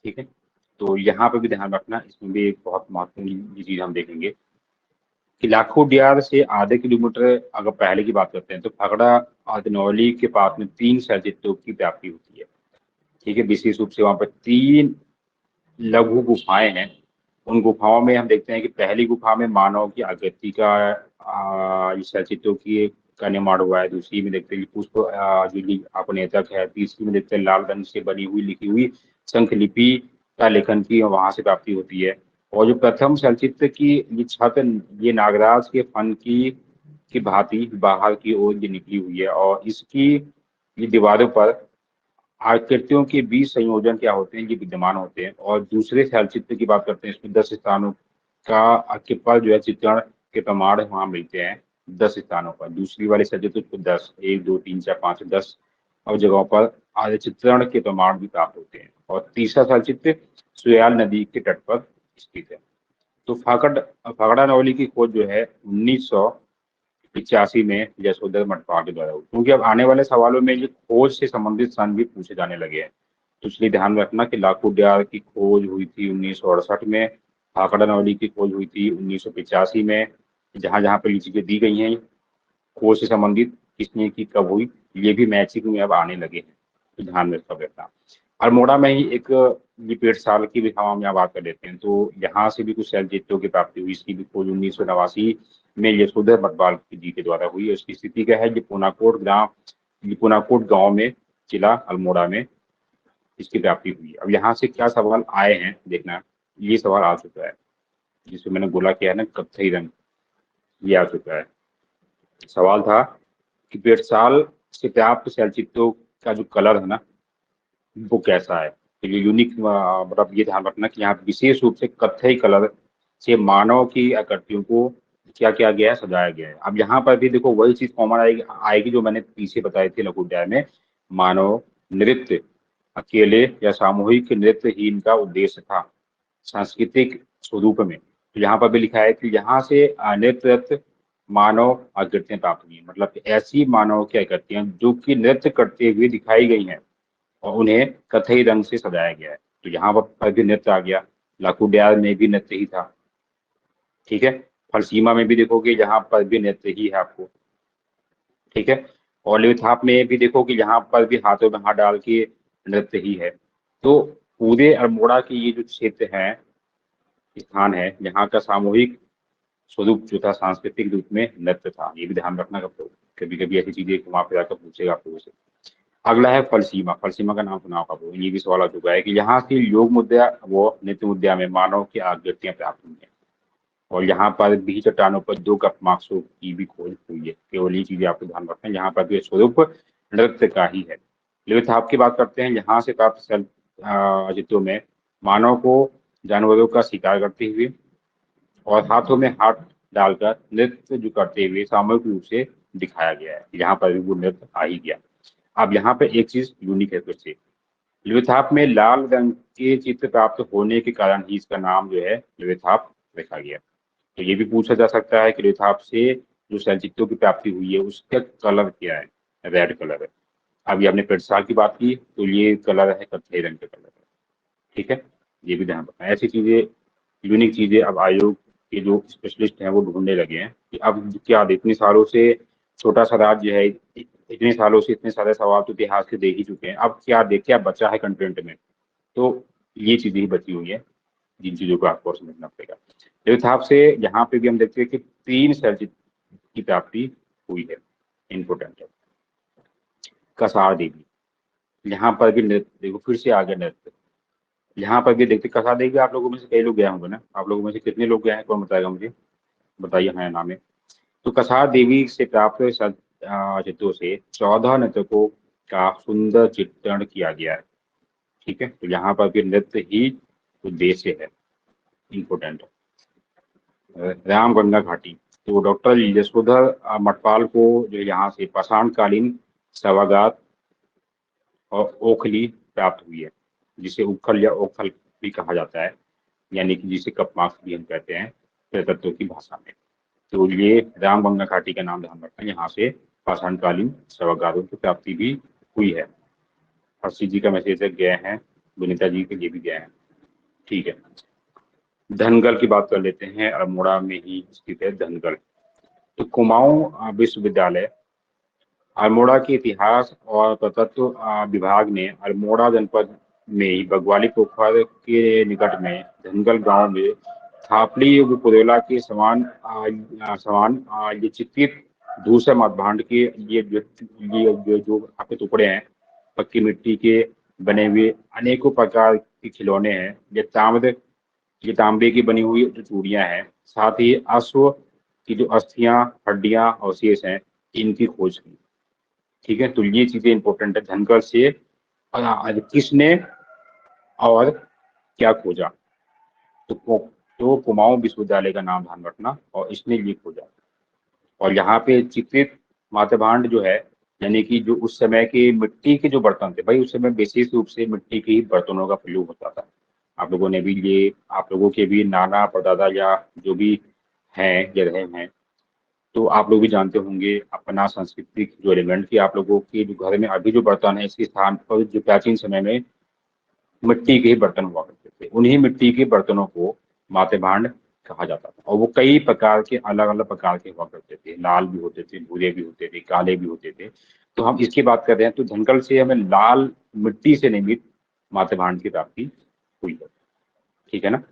ठीक है, तो यहाँ पे भी ध्यान रखना, इसमें भी एक बहुत महत्वपूर्ण चीज हम देखेंगे कि लाखों डियार से आधे किलोमीटर अगर पहले की बात करते हैं तो फगड़ा आदनौली के पास में 3 चलचित्रों की प्राप्ति होती है। ठीक है, विशेष रूप से वहां पर 3 लघु गुफाएं हैं उन गुफाओं में हम देखते हैं कि पहली गुफा में मानव की आकृति का इस चलचित्रों की का निर्माण हुआ है। दूसरी में देखते हैं कि पुष्प जो अपनेतक है। तीसरी में देखते हैं लाल रंग से बनी हुई लिखी हुई शंखलिपि का लेखन की वहां से प्राप्ति होती है। और जो प्रथम चलचित्र की ये छत, ये नागराज के फन की भांति बाहर की ओर ये निकली हुई है, और इसकी ये दीवारों पर आकृतियों के बीच संयोजन क्या होते हैं, ये विद्यमान होते हैं। और दूसरे चलचित्र की बात करते हैं, इसमें 10 स्थानों का के पर जो है चित्रण के प्रमाण वहां मिलते हैं। 10 स्थानों पर दूसरी वाले चलचित्र को 10, 1 2 3 4 5 10 और जगहों पर आधे चित्रण के प्रमाण भी प्राप्त होते हैं। और तीसरा चलचित्र सुयाल नदी के तट पर स्थित है। तो फाकड़ा नवली की खोज जो है 1985 में यशोधर मटवार के द्वारा हुई। क्योंकि अब आने वाले सवालों में ये खोज से संबंधित सन भी पूछे जाने लगे हैं, तो इसलिए ध्यान रखना कि लाखों डियार की खोज हुई थी 1968 में, फाकड़ा नवली की खोज हुई थी 1985 में। जहां जहां पर ये चीजें दी गई हैं खोज से संबंधित, किसने की कब हुई, ये भी मैचिंग में अब आने लगे हैं, तो ध्यान में सब रखना। अल्मोड़ा में ही एक लिपेट साल की भी हम यहाँ बात कर लेते हैं, तो यहाँ से भी कुछ शैलचित्रों की प्राप्ति हुई। इसकी भी खोज 1989 में यशोधर मटवाल जी के द्वारा हुई। उसकी स्थिति क्या है, ये पुनाकोट गांव में जिला अल्मोड़ा में इसकी प्राप्ति हुई। अब यहाँ से क्या सवाल आए हैं देखना, ये सवाल आ चुका है जिसमें मैंने बोला किया है ना, कत्थई रंग, ये आ चुका है। सवाल था कि पेटसाल से प्राप्त चलचित्रों का जो कलर है ना, वो कैसा है। तो ये यूनिक, मतलब ये ध्यान रखना कि यहाँ विशेष रूप से कत्थई कलर से मानव की आकृतियों को क्या किया गया है, सजाया गया है। अब यहाँ पर भी देखो वही चीज कॉमन आएगी जो मैंने पीछे बताई थी लघु अध्याय में। मानव नृत्य अकेले या सामूहिक नृत्य ही इनका उद्देश्य था सांस्कृतिक स्वरूप में। तो यहाँ पर भी लिखा है कि यहाँ से नृत्य मानव आकृतियां प्राप्त हुई, मतलब ऐसी मानव की आकृतियां जो कि नृत्य करते हुए दिखाई गई हैं और उन्हें कथई रंग से सजाया गया है। तो यहाँ पर भी नृत्य आ गया, लाखों में भी नृत्य ही था, ठीक है। फलसीमा में भी देखोगे यहाँ पर भी नृत्य ही है आपको, ठीक है। और लिथाप में भी देखो कि यहाँ पर भी हाथों में हाथ डाल के नृत्य ही है। तो पूरे अल्मोड़ा की ये जो क्षेत्र है, स्थान है, यहाँ का सामूहिक स्वरूप जो था सांस्कृतिक रूप में नृत्य था। ये भी ध्यान रखना, कभी कभी ऐसी चीजें वहां पे जाकर पूछेगा आप लोगों से। अगला है फलसीमा। फलसीमा का नाम सुना होगा, ये भी सवाल आ चुका है कि यहाँ से योग मुद्रा व नृत्य मुद्रा में मानव की आकृतियां प्राप्त हुई है। और यहाँ पर भी चट्टानों पर 2 कप्माक्सों की भी खोज हुई है। केवल ये चीजें आपको ध्यान रखना है, यहाँ पर भी स्वरूप नृत्य का ही है। लिथाप की बात करते हैं, यहाँ से प्राप्त चित्रों में मानव को जानवरों का शिकार करते हुए और हाथों में हाथ डालकर नृत्य जो करते हुए सामूहिक रूप से दिखाया गया है। यहाँ पर भी वो नृत्य आ ही गया। अब यहाँ पे एक चीज यूनिक है फिर से, लिथाप में लाल रंग के चित्र प्राप्त होने के कारण ही इसका नाम जो है लिथाप रखा गया। तो ये भी पूछा जा सकता है कि लिथाप से जो चलचित्रों की प्राप्ति हुई है उसका कलर क्या है, रेड कलर है। अभी आपने पेटसाल की बात की, तो ये कलर है कत्थई रंग का कलर है, ठीक है। ये भी ध्यान रखना, ऐसी चीजें यूनिक चीजें अब आयोग के जो स्पेशलिस्ट हैं वो ढूंढने लगे हैं कि अब क्या इतने सालों से छोटा सा राज्य है, इतने सालों से इतने सारे सवाल तो इतिहास के दे ही चुके हैं, अब क्या बचा है कंटेंट में। तो ये चीजें ही बची हुई है जिन चीजों को आपको और समझना पड़ेगा। इस हिसाब से यहाँ पे भी हम देखते हैं कि 3 सर्जित की प्राप्ति हुई है, इम्पोर्टेंट है। कसार देवी, यहाँ पर भी नृत्य देखो, फिर से आगे नृत्य। यहाँ पर भी देखते कसार देवी, आप लोगों में से कई लोग गए होंगे ना, आप लोगों में से कितने लोग गए हैं, कौन बताएगा मुझे, बताइए। हाँ, नाम है। तो कसार देवी से प्राप्त चित्रों से 14 नृतकों का सुंदर चित्रण किया गया है, ठीक है। तो यहाँ पर भी नृत्य ही उद्देश्य है, इम्पोर्टेंट है। रामगंगा घाटी, तो डॉक्टर यशोधर मटपाल को जो यहाँ से पाषाणकालीन शवागार और ओखली प्राप्त हुई है, जिसे उखल या ओखल भी कहा जाता है, यानी कि जिसे कपमाक्स भी हम कहते हैं पुरातत्व की भाषा में। तो ये रामगंगा घाटी का नाम ध्यान रखना, यहाँ से पाषाणकालीन शवागारों की प्राप्ति भी हुई है। हर्षी जी का मैसेज गए हैं, विनीता जी के लिए भी गए हैं, ठीक है। धनगढ़ की बात कर लेते हैं, अल्मोड़ा में ही स्थित है धनगढ़। तो कुमाऊं विश्वविद्यालय अल्मोड़ा के इतिहास और पुरातत्व विभाग ने अल्मोड़ा जनपद में ही बगवाली पोखर के निकट में धनगल गांव में थापली युग पुरोला के समान ये चित्रित दूसरे मध्य के ये जो आपके टुकड़े हैं पक्की मिट्टी के बने हुए अनेकों प्रकार के खिलौने हैं। ये तांबे की बनी हुई जो चूड़ियां हैं, साथ ही अश्व की जो अस्थियां, हड्डियां, अवशेष हैं, इनकी खोज की। ठीक है, तो ये चीजें इंपॉर्टेंट है। धनगर से किसने और क्या खोजा? तो कुमाऊं विश्वविद्यालय का नाम ध्यान रखना, और इसने ये खोजा। और यहाँ पे चित्रित मातभांड जो है, यानी कि जो उस समय के मिट्टी के जो बर्तन थे, भाई उस समय विशेष रूप से मिट्टी के ही बर्तनों का प्रयोग होता था। आप लोगों ने भी ये, आप लोगों के भी नाना परदादा या जो भी हैं या रहे हैं, तो आप लोग भी जानते होंगे अपना सांस्कृतिक जो एलिमेंट की आप लोगों के जो घर में अभी जो बर्तन है, इसके स्थान पर जो प्राचीन समय में मिट्टी के ही बर्तन हुआ करते थे, उन्हीं मिट्टी के बर्तनों को माते भांड कहा जाता था। और वो कई प्रकार के, अलग अलग प्रकार के हुआ करते थे, लाल भी होते थे, भूरे भी होते थे, काले भी होते थे। तो हम इसकी बात कर रहे हैं, तो धनकल से हमें लाल मिट्टी से निर्मित माते भांड की प्राप्ति हुई है। ठीक है ना।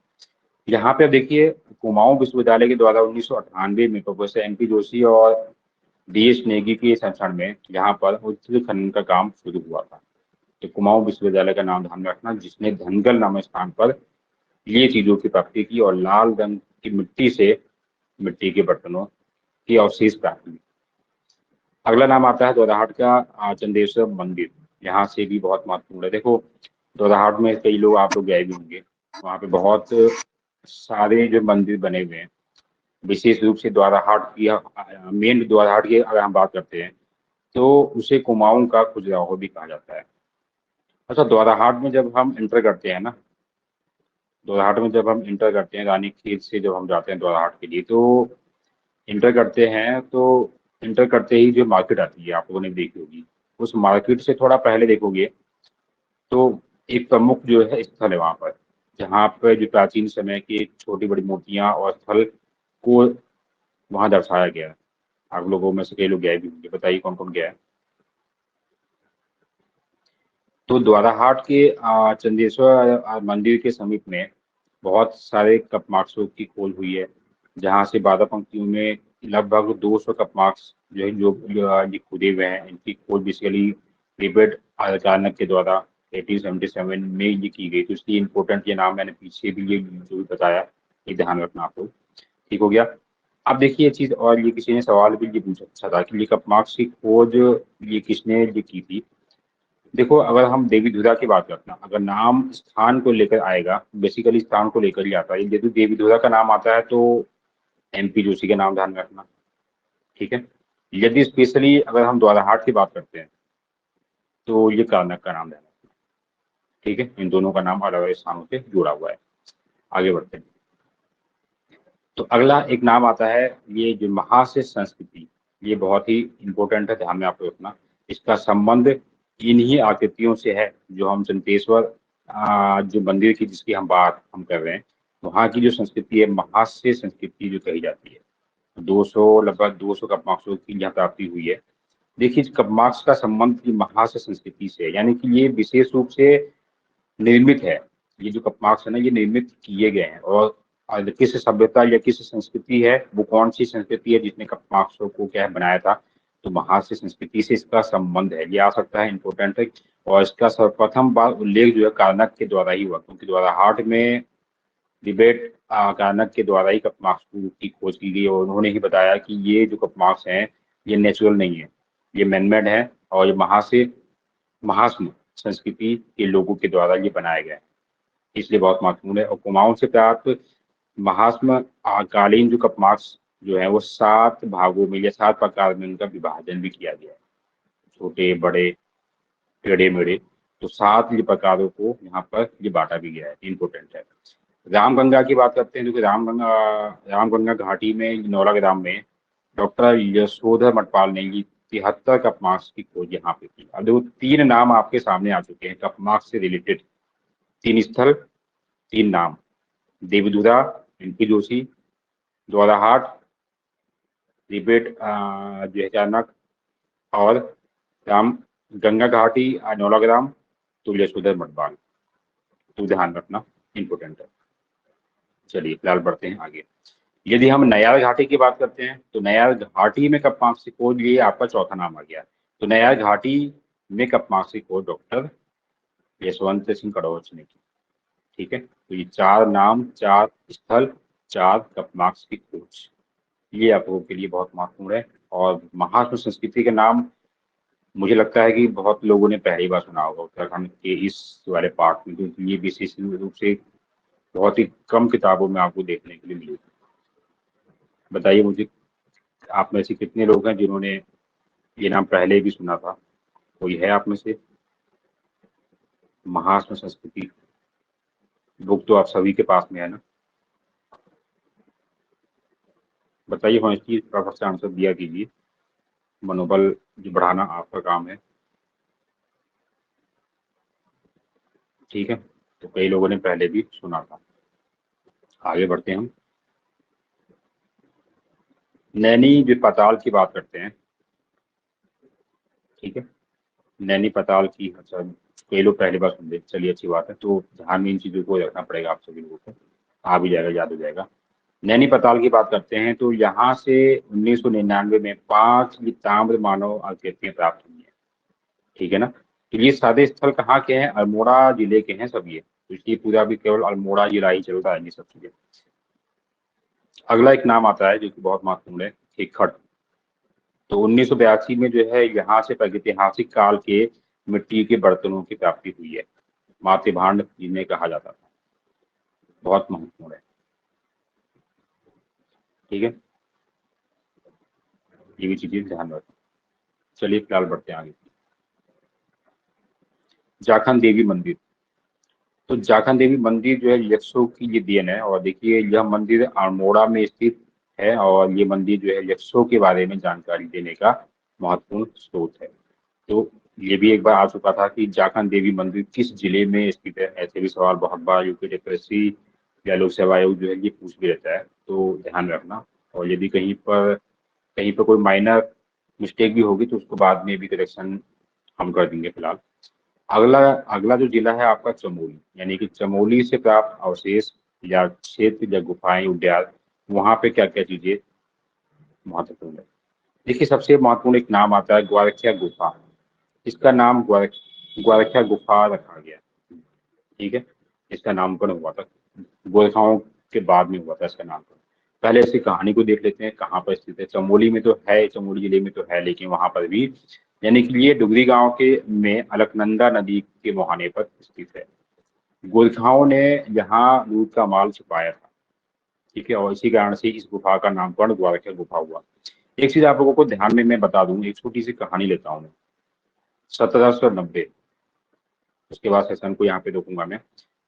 यहाँ पे देखिए, कुमाऊं विश्वविद्यालय के द्वारा 1998 में प्रोफेसर एमपी जोशी और डीएस नेगी के संरक्षण में यहाँ पर उत्तरी खनन का काम शुरू हुआ था। तो कुमाऊं विश्वविद्यालय का नाम ध्यान रखना, जिसने धनगल नामक स्थान पर ये चीजों की प्राप्ति की और लाल रंग की मिट्टी से मिट्टी के बर्तनों की अवशेष प्राप्त की। अगला नाम आता है दोराहाट का चंदेश्वर मंदिर। यहाँ से भी बहुत महत्वपूर्ण है। देखो, दोराहाट में कई लोग, आप लोग गए भी होंगे, वहाँ पे बहुत सारे जो मंदिर बने हुए हैं। विशेष रूप से द्वाराहाट की, मेन द्वाराहाट की अगर हम बात करते हैं, तो उसे कुमाऊं का खजुराहो भी कहा जाता है। अच्छा, द्वाराहाट में जब हम इंटर करते हैं ना, द्वाराहाट में जब हम इंटर करते हैं, रानीखेत से जब हम जाते हैं द्वाराहाट के लिए, तो इंटर करते हैं, तो इंटर करते ही जो मार्केट आती है, आप लोगों ने देखी होगी, उस मार्केट से थोड़ा पहले देखोगे तो एक प्रमुख जो है स्थल है वहाँ पर, जहाँ पर जो प्राचीन समय की छोटी बड़ी मूर्तियां और स्थल को वहाँ दर्शाया गया है। आप लोगों में से कई लोग गए भी होंगे, बताइए कौन कौन गया है। तो द्वाराहाट के चंदेश्वर मंदिर के समीप में बहुत सारे कप मार्क्सों की खोज हुई है, जहाँ से 12 पंक्तियों में लगभग 200 कप मार्क्स जो है, ये खुदे हुए हैं। इनकी खोज बेसिकली रिबर्ट अचानक के द्वारा 1877 में ये की गई। तो इसलिए इम्पोर्टेंट ये नाम मैंने पीछे भी ये जो भी बताया, ये ध्यान रखना आपको। ठीक हो गया। अब देखिए ये चीज, और ये किसी ने सवाल भी ये पूछा था कि ये कप मार्क्स की खोज ये किसने ये की थी। देखो, अगर हम देवी धुरा की बात करते हैं, अगर नाम स्थान को लेकर आएगा, बेसिकली स्थान को लेकर ही आता है। यदि देवी धुरा का नाम आता है तो एमपी जोशी का नाम ध्यान रखना। ठीक है। यदि स्पेशली अगर हम द्वाराहाट की बात करते हैं, तो ये कार्नाक का नाम ध्यान रखना। ठीक है, इन दोनों का नाम अलग अलग स्थानों से जुड़ा हुआ है। आगे बढ़ते हैं। तो अगला एक नाम आता है, ये जो महास्य संस्कृति, ये बहुत ही इंपॉर्टेंट है, ध्यान में आपको रखना। इसका संबंध इन्हीं आकृतियों से है जो हम चंदेश्वर जो मंदिर की जिसकी हम बात हम कर रहे हैं, वहाँ की जो संस्कृति है, महास्य संस्कृति जो कही जाती है। 200, लगभग 200 कप्माक्सों की यहाँ प्राप्ति हुई है। देखिए, कप्माक्स का संबंध की महास्य संस्कृति से है, यानी कि ये विशेष रूप से निर्मित है। ये जो कप्माक्स है ना, ये निर्मित किए गए हैं। और किस सभ्यता या किस संस्कृति है, वो कौन सी संस्कृति है जिसने कप्माक्सों को क्या है बनाया था, तो महास्य संस्कृति से इसका संबंध है। ये आ सकता है, इंपॉर्टेंट है। और इसका सर्वप्रथम बार उल्लेख जो है कार्नक के द्वारा ही हुआ, क्योंकि द्वाराहाट में डिबेट कार्नक के द्वारा ही कप्माक्स की खोज की गई, और उन्होंने ही बताया कि ये जो कप्माक्स हैं, ये नेचुरल नहीं है, ये मैनमेड है, और ये महास्म संस्कृति के लोगों के द्वारा ये बनाया गया है। इसलिए बहुत महत्वपूर्ण है। और कुमाऊं से प्राप्त महास्म कालीन जो कपमार्क्स जो है, वो 7 भागों में या 7 प्रकार में उनका विभाजन भी किया गया है, छोटे बड़े टेढ़े मेढ़े। तो 7 ये प्रकारों को यहाँ पर ये बांटा भी गया है, इंपॉर्टेंट है। रामगंगा की बात करते हैं, क्योंकि रामगंगा घाटी में नौला ग्राम में डॉक्टर यशोधर मटपाल ने ये 73 कपमार्क्स की खोज यहाँ पे की। अब देखो, 3 नाम आपके सामने आ चुके हैं कपमार्क्स से रिलेटेड, 3 स्थल, 3 नाम, देवधुरा एनपी जोशी, द्वाराहाट रिबेट जो है चाणक, और राम गंगा घाटी नौलाग्राम तो यशोधर मटवाल। तो ध्यान रखना इम्पोर्टेंट है। चलिए फिलहाल बढ़ते हैं आगे। यदि हम नयार घाटी की बात करते हैं तो नयार घाटी में कप्पाक से खोज, ये आपका चौथा नाम आ गया। तो नयार घाटी में कप्पाक से खोज डॉक्टर यशवंत सिंह कड़ोच ने की। ठीक है, तो ये 4 नाम, 4 स्थल, 4 कप्पाक की खोज, ये आप लोगों के लिए बहुत महत्वपूर्ण है। और महात्मा संस्कृति के नाम मुझे लगता है कि बहुत लोगों ने पहली बार सुना होगा उत्तराखंड के इस वाले पार्ट में, क्योंकि ये विशेष रूप से बहुत ही कम किताबों में आपको देखने के लिए मिलेगी। बताइए मुझे, आप में से कितने लोग हैं जिन्होंने ये नाम पहले भी सुना था? कोई है आप में से? महात्मा संस्कृति बुक तो आप सभी के पास में है ना? बताइए हॉनेस्टली फटाफट से आंसर दिया कीजिए, मनोबल जो बढ़ाना आपका काम है। ठीक है, तो कई लोगों ने पहले भी सुना था। आगे बढ़ते हैं हम, नैनी जो पाताल की बात करते हैं। ठीक है, नैनी पाताल की, अच्छा कई लोग पहली बार सुन रहे, चलिए अच्छी बात है। तो ध्यान में इन चीज़ों को रखना पड़ेगा आप सभी लोगों को, आ भी जाएगा, याद हो जाएगा। नैनी पाताल की बात करते हैं तो यहाँ से 1999 में 5 ताम्र मानव आकृतियां प्राप्त हुई है। ठीक है ना? तो ये सादे स्थल कहाँ के हैं? अल्मोड़ा जिले के हैं सब ये, तो इसलिए पूरा भी केवल अल्मोड़ा जिला ही चलता है ये सब चीजें। अगला एक नाम आता है जो कि बहुत महत्वपूर्ण है, खेखड़। तो 1982 में जो है यहाँ से प्रागैतिहासिक काल के मिट्टी के बर्तनों की प्राप्ति हुई है। मातृ भांड जिन्हें कहा जाता था, बहुत महत्वपूर्ण है। ठीक है, ये भी चीजें ध्यान रखें। चलिए फिलहाल बढ़ते हैं आगे। जाखन देवी मंदिर। तो जाखन देवी मंदिर जो है यक्षों की ये देन है, और देखिए यह मंदिर अल्मोड़ा में स्थित है, और ये मंदिर जो है यक्षों के बारे में जानकारी देने का महत्वपूर्ण स्रोत है। तो ये भी एक बार आ चुका था कि जाखन देवी मंदिर किस जिले में स्थित है, ऐसे भी सवाल बहुत बार यूपीएससी या लोक सेवा आयोग जो है ये पूछ भी रहता है, तो ध्यान रखना। और यदि कहीं पर कोई माइनर मिस्टेक भी होगी तो उसको बाद में भी करेक्शन हम कर देंगे। फिलहाल अगला अगला जो जिला है आपका चमोली, यानी कि चमोली से प्राप्त अवशेष या क्षेत्र या गुफाएं, उद्यान, वहां पे क्या क्या चीजें महत्वपूर्ण है। देखिए सबसे महत्वपूर्ण एक नाम आता है ग्वारखिया गुफा। इसका नाम ग्वारखिया गुफा रखा गया। ठीक है, इसका नामकरण हुआ था गोरखाओं के बाद में हुआ था इसका नामकरण। पहले इसकी कहानी को देख लेते हैं, कहाँ पर स्थित है। चमोली में तो है, चमोली जिले में तो है, लेकिन वहां पर भी, यानी कि ये डुगरी गांव के में अलकनंदा नदी के मुहाने पर स्थित है। गोरखाओं ने यहाँ लूट का माल छुपाया था। ठीक है, और इसी कारण से इस गुफा का नामकरण ग्वारखिया गुफा हुआ। एक चीज आप लोगों को ध्यान में मैं बता दूं, एक छोटी सी कहानी लेता हूँ। 1790, उसके बाद सेशन को यहाँ पे रोकूंगा मैं।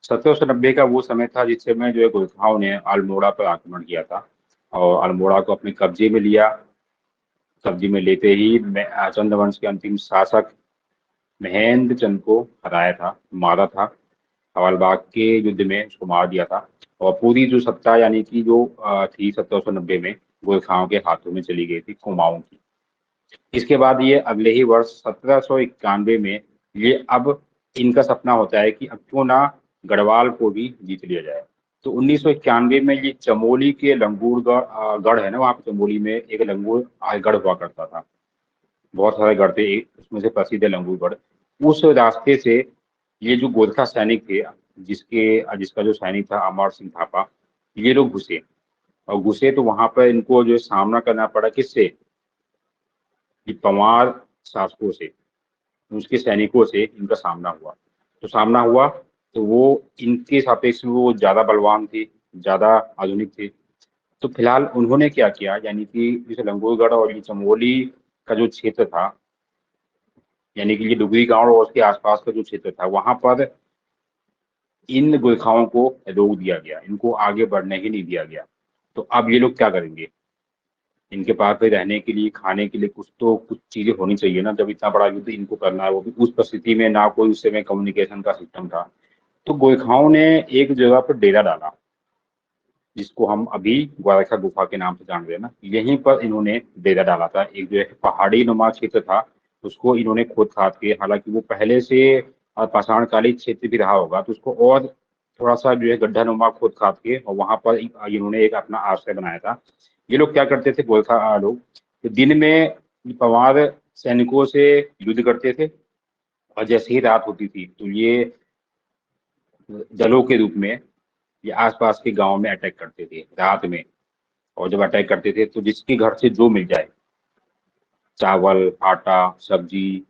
1790 का वो समय था जिस समय जो है गोरखाओं ने अल्मोड़ा पर आक्रमण किया था और अल्मोड़ा को अपने कब्जे में लिया। कब्जे में लेते ही चंद्रवंश के अंतिम शासक महेंद्र चंद को हराया था, मारा था। हवलबाग के युद्ध में उसको मार दिया था, और पूरी जो सत्ता यानी कि जो थी 1790 में गोरखाओं के हाथों में चली गई थी, कुमाऊं की। इसके बाद ये अगले ही वर्ष 1791 में ये अब इनका सपना होता है कि अब क्यों ना गढ़वाल को भी जीत लिया जाए। तो 1991 में ये चमोली के लंगूर गढ़ है ना, वहाँ पे चमोली में एक लंगूर गढ़ हुआ करता था। बहुत सारे गढ़ थे, उसमें से प्रसिद्ध है लंगूर गढ़। उस रास्ते से ये जो गोरखा सैनिक थे, जिसका जो सैनिक था अमर सिंह थापा, ये लोग घुसे। और घुसे तो वहां पर इनको जो सामना करना पड़ा किससे? कि पंवार शासकों से, उसके सैनिकों से इनका सामना हुआ। तो सामना हुआ तो वो इनके सापेक्ष में वो ज्यादा बलवान थे, ज्यादा आधुनिक थे। तो फिलहाल उन्होंने क्या किया, यानी कि जैसे लंगोरगढ़ और ये चमोली का जो क्षेत्र था, यानी कि ये डुगरी गांव और उसके आसपास का जो क्षेत्र था, वहां पर इन गुरखाओं को रोक दिया गया, इनको आगे बढ़ने ही नहीं दिया गया। तो अब ये लोग क्या करेंगे? इनके पास भी रहने के लिए, खाने के लिए कुछ चीजें होनी चाहिए ना, जब इतना बड़ा युद्ध इनको करना है, वो भी उस परिस्थिति में ना कोई उस समय कम्युनिकेशन का सिस्टम था। तो गोरखाओं ने एक जगह पर डेरा डाला, जिसको हम अभी ग्वारखा गुफा के नाम से जान रहे हैं ना, यहीं पर इन्होंने डेरा डाला था। एक जो है पहाड़ी नुमा क्षेत्र था, उसको इन्होंने खोद खाद के, हालांकि वो पहले से और पाषाणकालीन क्षेत्र भी रहा होगा, तो उसको और थोड़ा सा जो है गड्ढा खोद खाद के और वहां पर इन्होंने एक अपना आश्रय बनाया था। ये लोग क्या करते थे, गोरखा लोग, तो दिन में पवार सैनिकों से युद्ध करते थे, और जैसे ही रात होती थी तो ये दलों के रूप में ये आसपास के गांव में अटैक करते थे रात में। और जब अटैक करते थे तो जिसके घर से जो मिल जाए, चावल, आटा, सब्जी,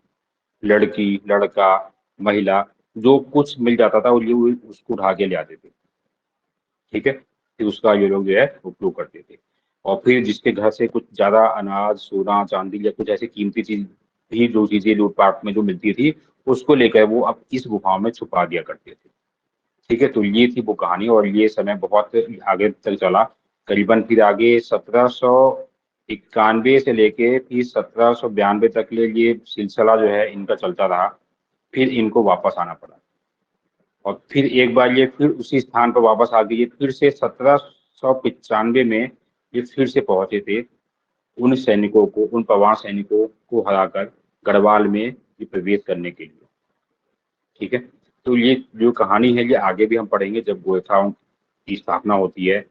लड़की, लड़का, महिला, जो कुछ मिल जाता था, ये उसको उठा के ले आते थे। ठीक है, फिर उसका ये लोग जो है उपयोग करते थे। और फिर जिसके घर से कुछ ज्यादा अनाज, सोना, चांदी या कुछ ऐसी कीमती चीज भी, जो चीजें लूटपाट में जो मिलती थी, उसको लेकर वो अब इस गुफाओं में छुपा दिया करते थे। ठीक है, तो ये थी वो कहानी, और ये समय बहुत आगे तक चला। करीबन फिर आगे 1791 से लेके फिर 1792 तक ये सिलसिला जो है इनका चलता रहा। फिर इनको वापस आना पड़ा, और फिर एक बार ये फिर उसी स्थान पर वापस आ गई। ये फिर से 1795 में ये फिर से पहुंचे थे, उन सैनिकों को, उन पवार सैनिकों को हराकर गढ़वाल में ये प्रवेश करने के लिए। ठीक है, तो ये जो कहानी है ये आगे भी हम पढ़ेंगे, जब गोरखाओं की स्थापना होती है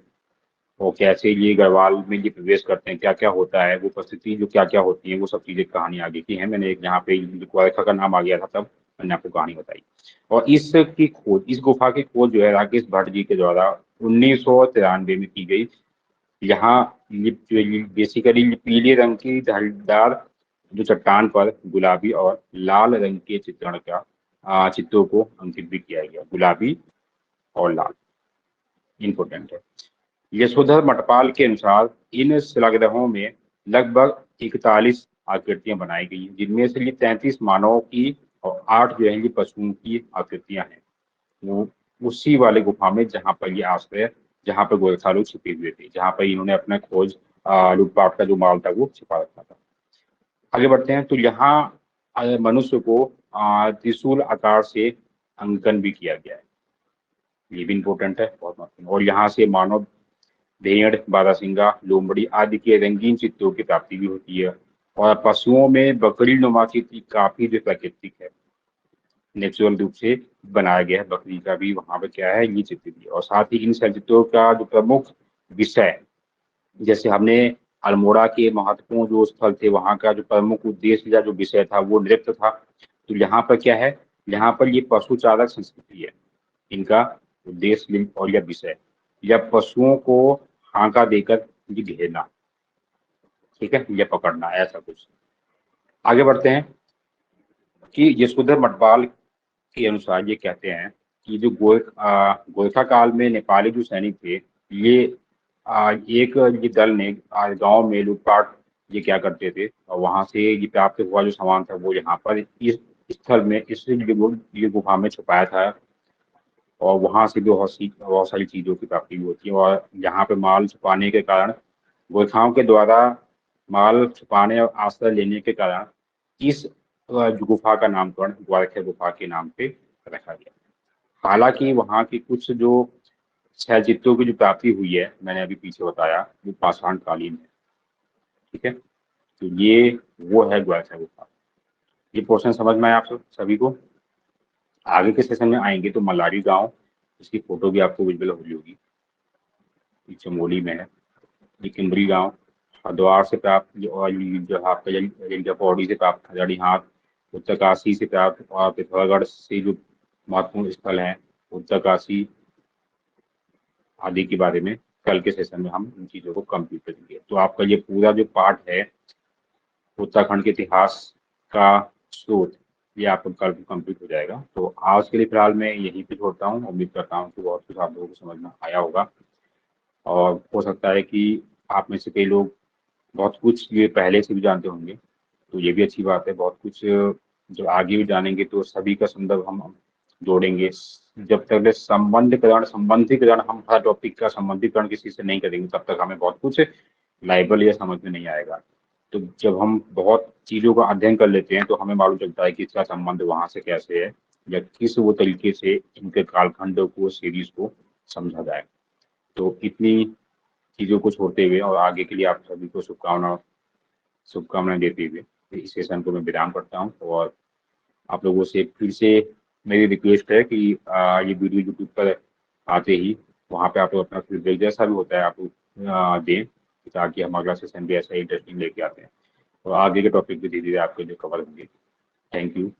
और कैसे ये गढ़वाल में ये प्रवेश करते हैं, क्या क्या होता है, वो परिस्थिति जो क्या क्या होती है, वो सब चीजें कहानी आगे की है। मैंने एक यहाँ पे गोरखा का नाम आ गया था, तब मैंने आपको कहानी बताई। और इसकी खोज, इस गुफा की खोज जो है राकेश भट्ट जी के द्वारा 1993 में की गई। यहाँ ये बेसिकली पीले रंग की धारीदार जो चट्टान पर गुलाबी और लाल रंग के चित्रण का चित्रों को अंकित भी किया गया, गुलाबी और लाल, इंपोर्टेंट है। यशोधर मठपाल के अनुसार इन शिलाग्रहों में लगभग 41 आकृतियां बनाई गई हैं, जिनमें से ये 33 मानवों की और 8 जो है ये पशुओं की आकृतियां हैं। वो उसी वाले गुफा में जहाँ पर ये आश्रय, जहाँ पर गोरखा लोग छिपे हुए थे, जहाँ पर इन्होंने अपना खोज लूटपाट का जो माल था वो छिपा रखा था। आगे बढ़ते हैं, तो यहाँ मनुष्य को त्रिशूल आकार से अंकन भी किया गया है। ये भी इम्पोर्टेंट है, बहुत महत्वपूर्ण। और यहाँ से मानव, भेड़, बारहसिंगा, लोमड़ी आदि के रंगीन चित्रों की प्राप्ति भी होती है। और पशुओं में बकरी नुमा चित्र काफी जो प्राकृतिक है, नेचुरल रूप से बनाया गया है, बकरी का भी वहां पे क्या है ये चित्र भी। और साथ ही इन चलचित्रों का जो प्रमुख विषय, जैसे हमने अल्मोड़ा के महत्वपूर्ण जो स्थल थे, वहां का जो प्रमुख उद्देश्य या जो विषय था वो नृत्य था। तो यहाँ पर क्या है, यहाँ पर ये पशुचारक संस्कृति है, इनका उद्देश्य और यह विषय, या पशुओं को हांका देकर ये घेरना। ठीक है, ये पकड़ना, ऐसा कुछ। आगे बढ़ते हैं कि यशोधर मठपाल के अनुसार ये कहते हैं कि जो गोरखा काल में नेपाली जो सैनिक थे, ये एक ये दल ने गांव में लूटपाट ये क्या करते थे, और वहां से ये प्राप्त हुआ जो सामान था वो यहाँ पर इस स्थल में, इस ये गुफा में छुपाया था। और वहां से भी बहुत सारी चीजों की प्राप्ति भी होती है। और यहाँ पे माल छुपाने के कारण, गोरखाओं के द्वारा माल छुपाने और आश्रय लेने के कारण, इस गुफा का नामकरण ग्वारखा गुफा के नाम पे रखा गया। हालांकि वहाँ की कुछ जो शैलचित्रों की जो प्राप्ति हुई है, मैंने अभी पीछे बताया, वो पाषाण कालीन है। ठीक है, तो ये वो है ग्वारखा गुफा। ये पोर्शन समझ में आया आप सभी को। आगे के सेशन में आएंगे तो मलारी गांव, इसकी फोटो भी आपको विजिबल हो रही होगी, चमोली में है। ये किमरी गांव हरिद्वार से प्राप्त, और जो आपका पौड़ी से प्राप्त खजड़ीहाट, उत्तरकाशी से प्राप्त, और पिथौरागढ़ से जो महत्वपूर्ण स्थल है उत्तरकाशी आदि के बारे में कल के सेशन में हम इन चीजों को कंप्लीट करेंगे। तो आपका ये पूरा जो पार्ट है उत्तराखंड के इतिहास का स्रोत, ये आपका कल कंप्लीट हो जाएगा। तो आज के लिए फिलहाल मैं यहीं पे छोड़ता हूँ। उम्मीद करता हूँ कि बहुत कुछ आप लोगों को समझ में आया होगा, और हो सकता है कि आप में से कई लोग बहुत कुछ ये पहले से भी जानते होंगे, तो ये भी अच्छी बात है। बहुत कुछ जो आगे भी जानेंगे तो सभी का संदर्भ हम जोड़ेंगे। जब तक संबंधीकरण हम हर टॉपिक का संबंधीकरण किसी से नहीं करेंगे, तब तक हमें बहुत कुछ लाइबल या समझ में नहीं आएगा। तो जब हम बहुत चीजों का अध्ययन कर लेते हैं तो हमें मालूम चलता है कि इसका संबंध वहां से कैसे है, या किस वो तरीके से इनके कालखंड को, सीरीज को समझा जाए। तो इतनी चीजों को छोड़ते हुए और आगे के लिए आप सभी को शुभकामनाएं देते हुए इस सेशन को मैं विराम करता हूँ, और आप लोगों से फिर से मेरी रिक्वेस्ट है कि ये वीडियो यूट्यूब पर आते ही वहाँ पे आप लोग अपना फीडबैक जैसा भी होता है आप दें, ताकि हम अगला सेशन भी ऐसा इंटरेस्टिंग लेके आते हैं और आगे के टॉपिक भी धीरे धीरे आपके लिए कवर होंगे। Thank you.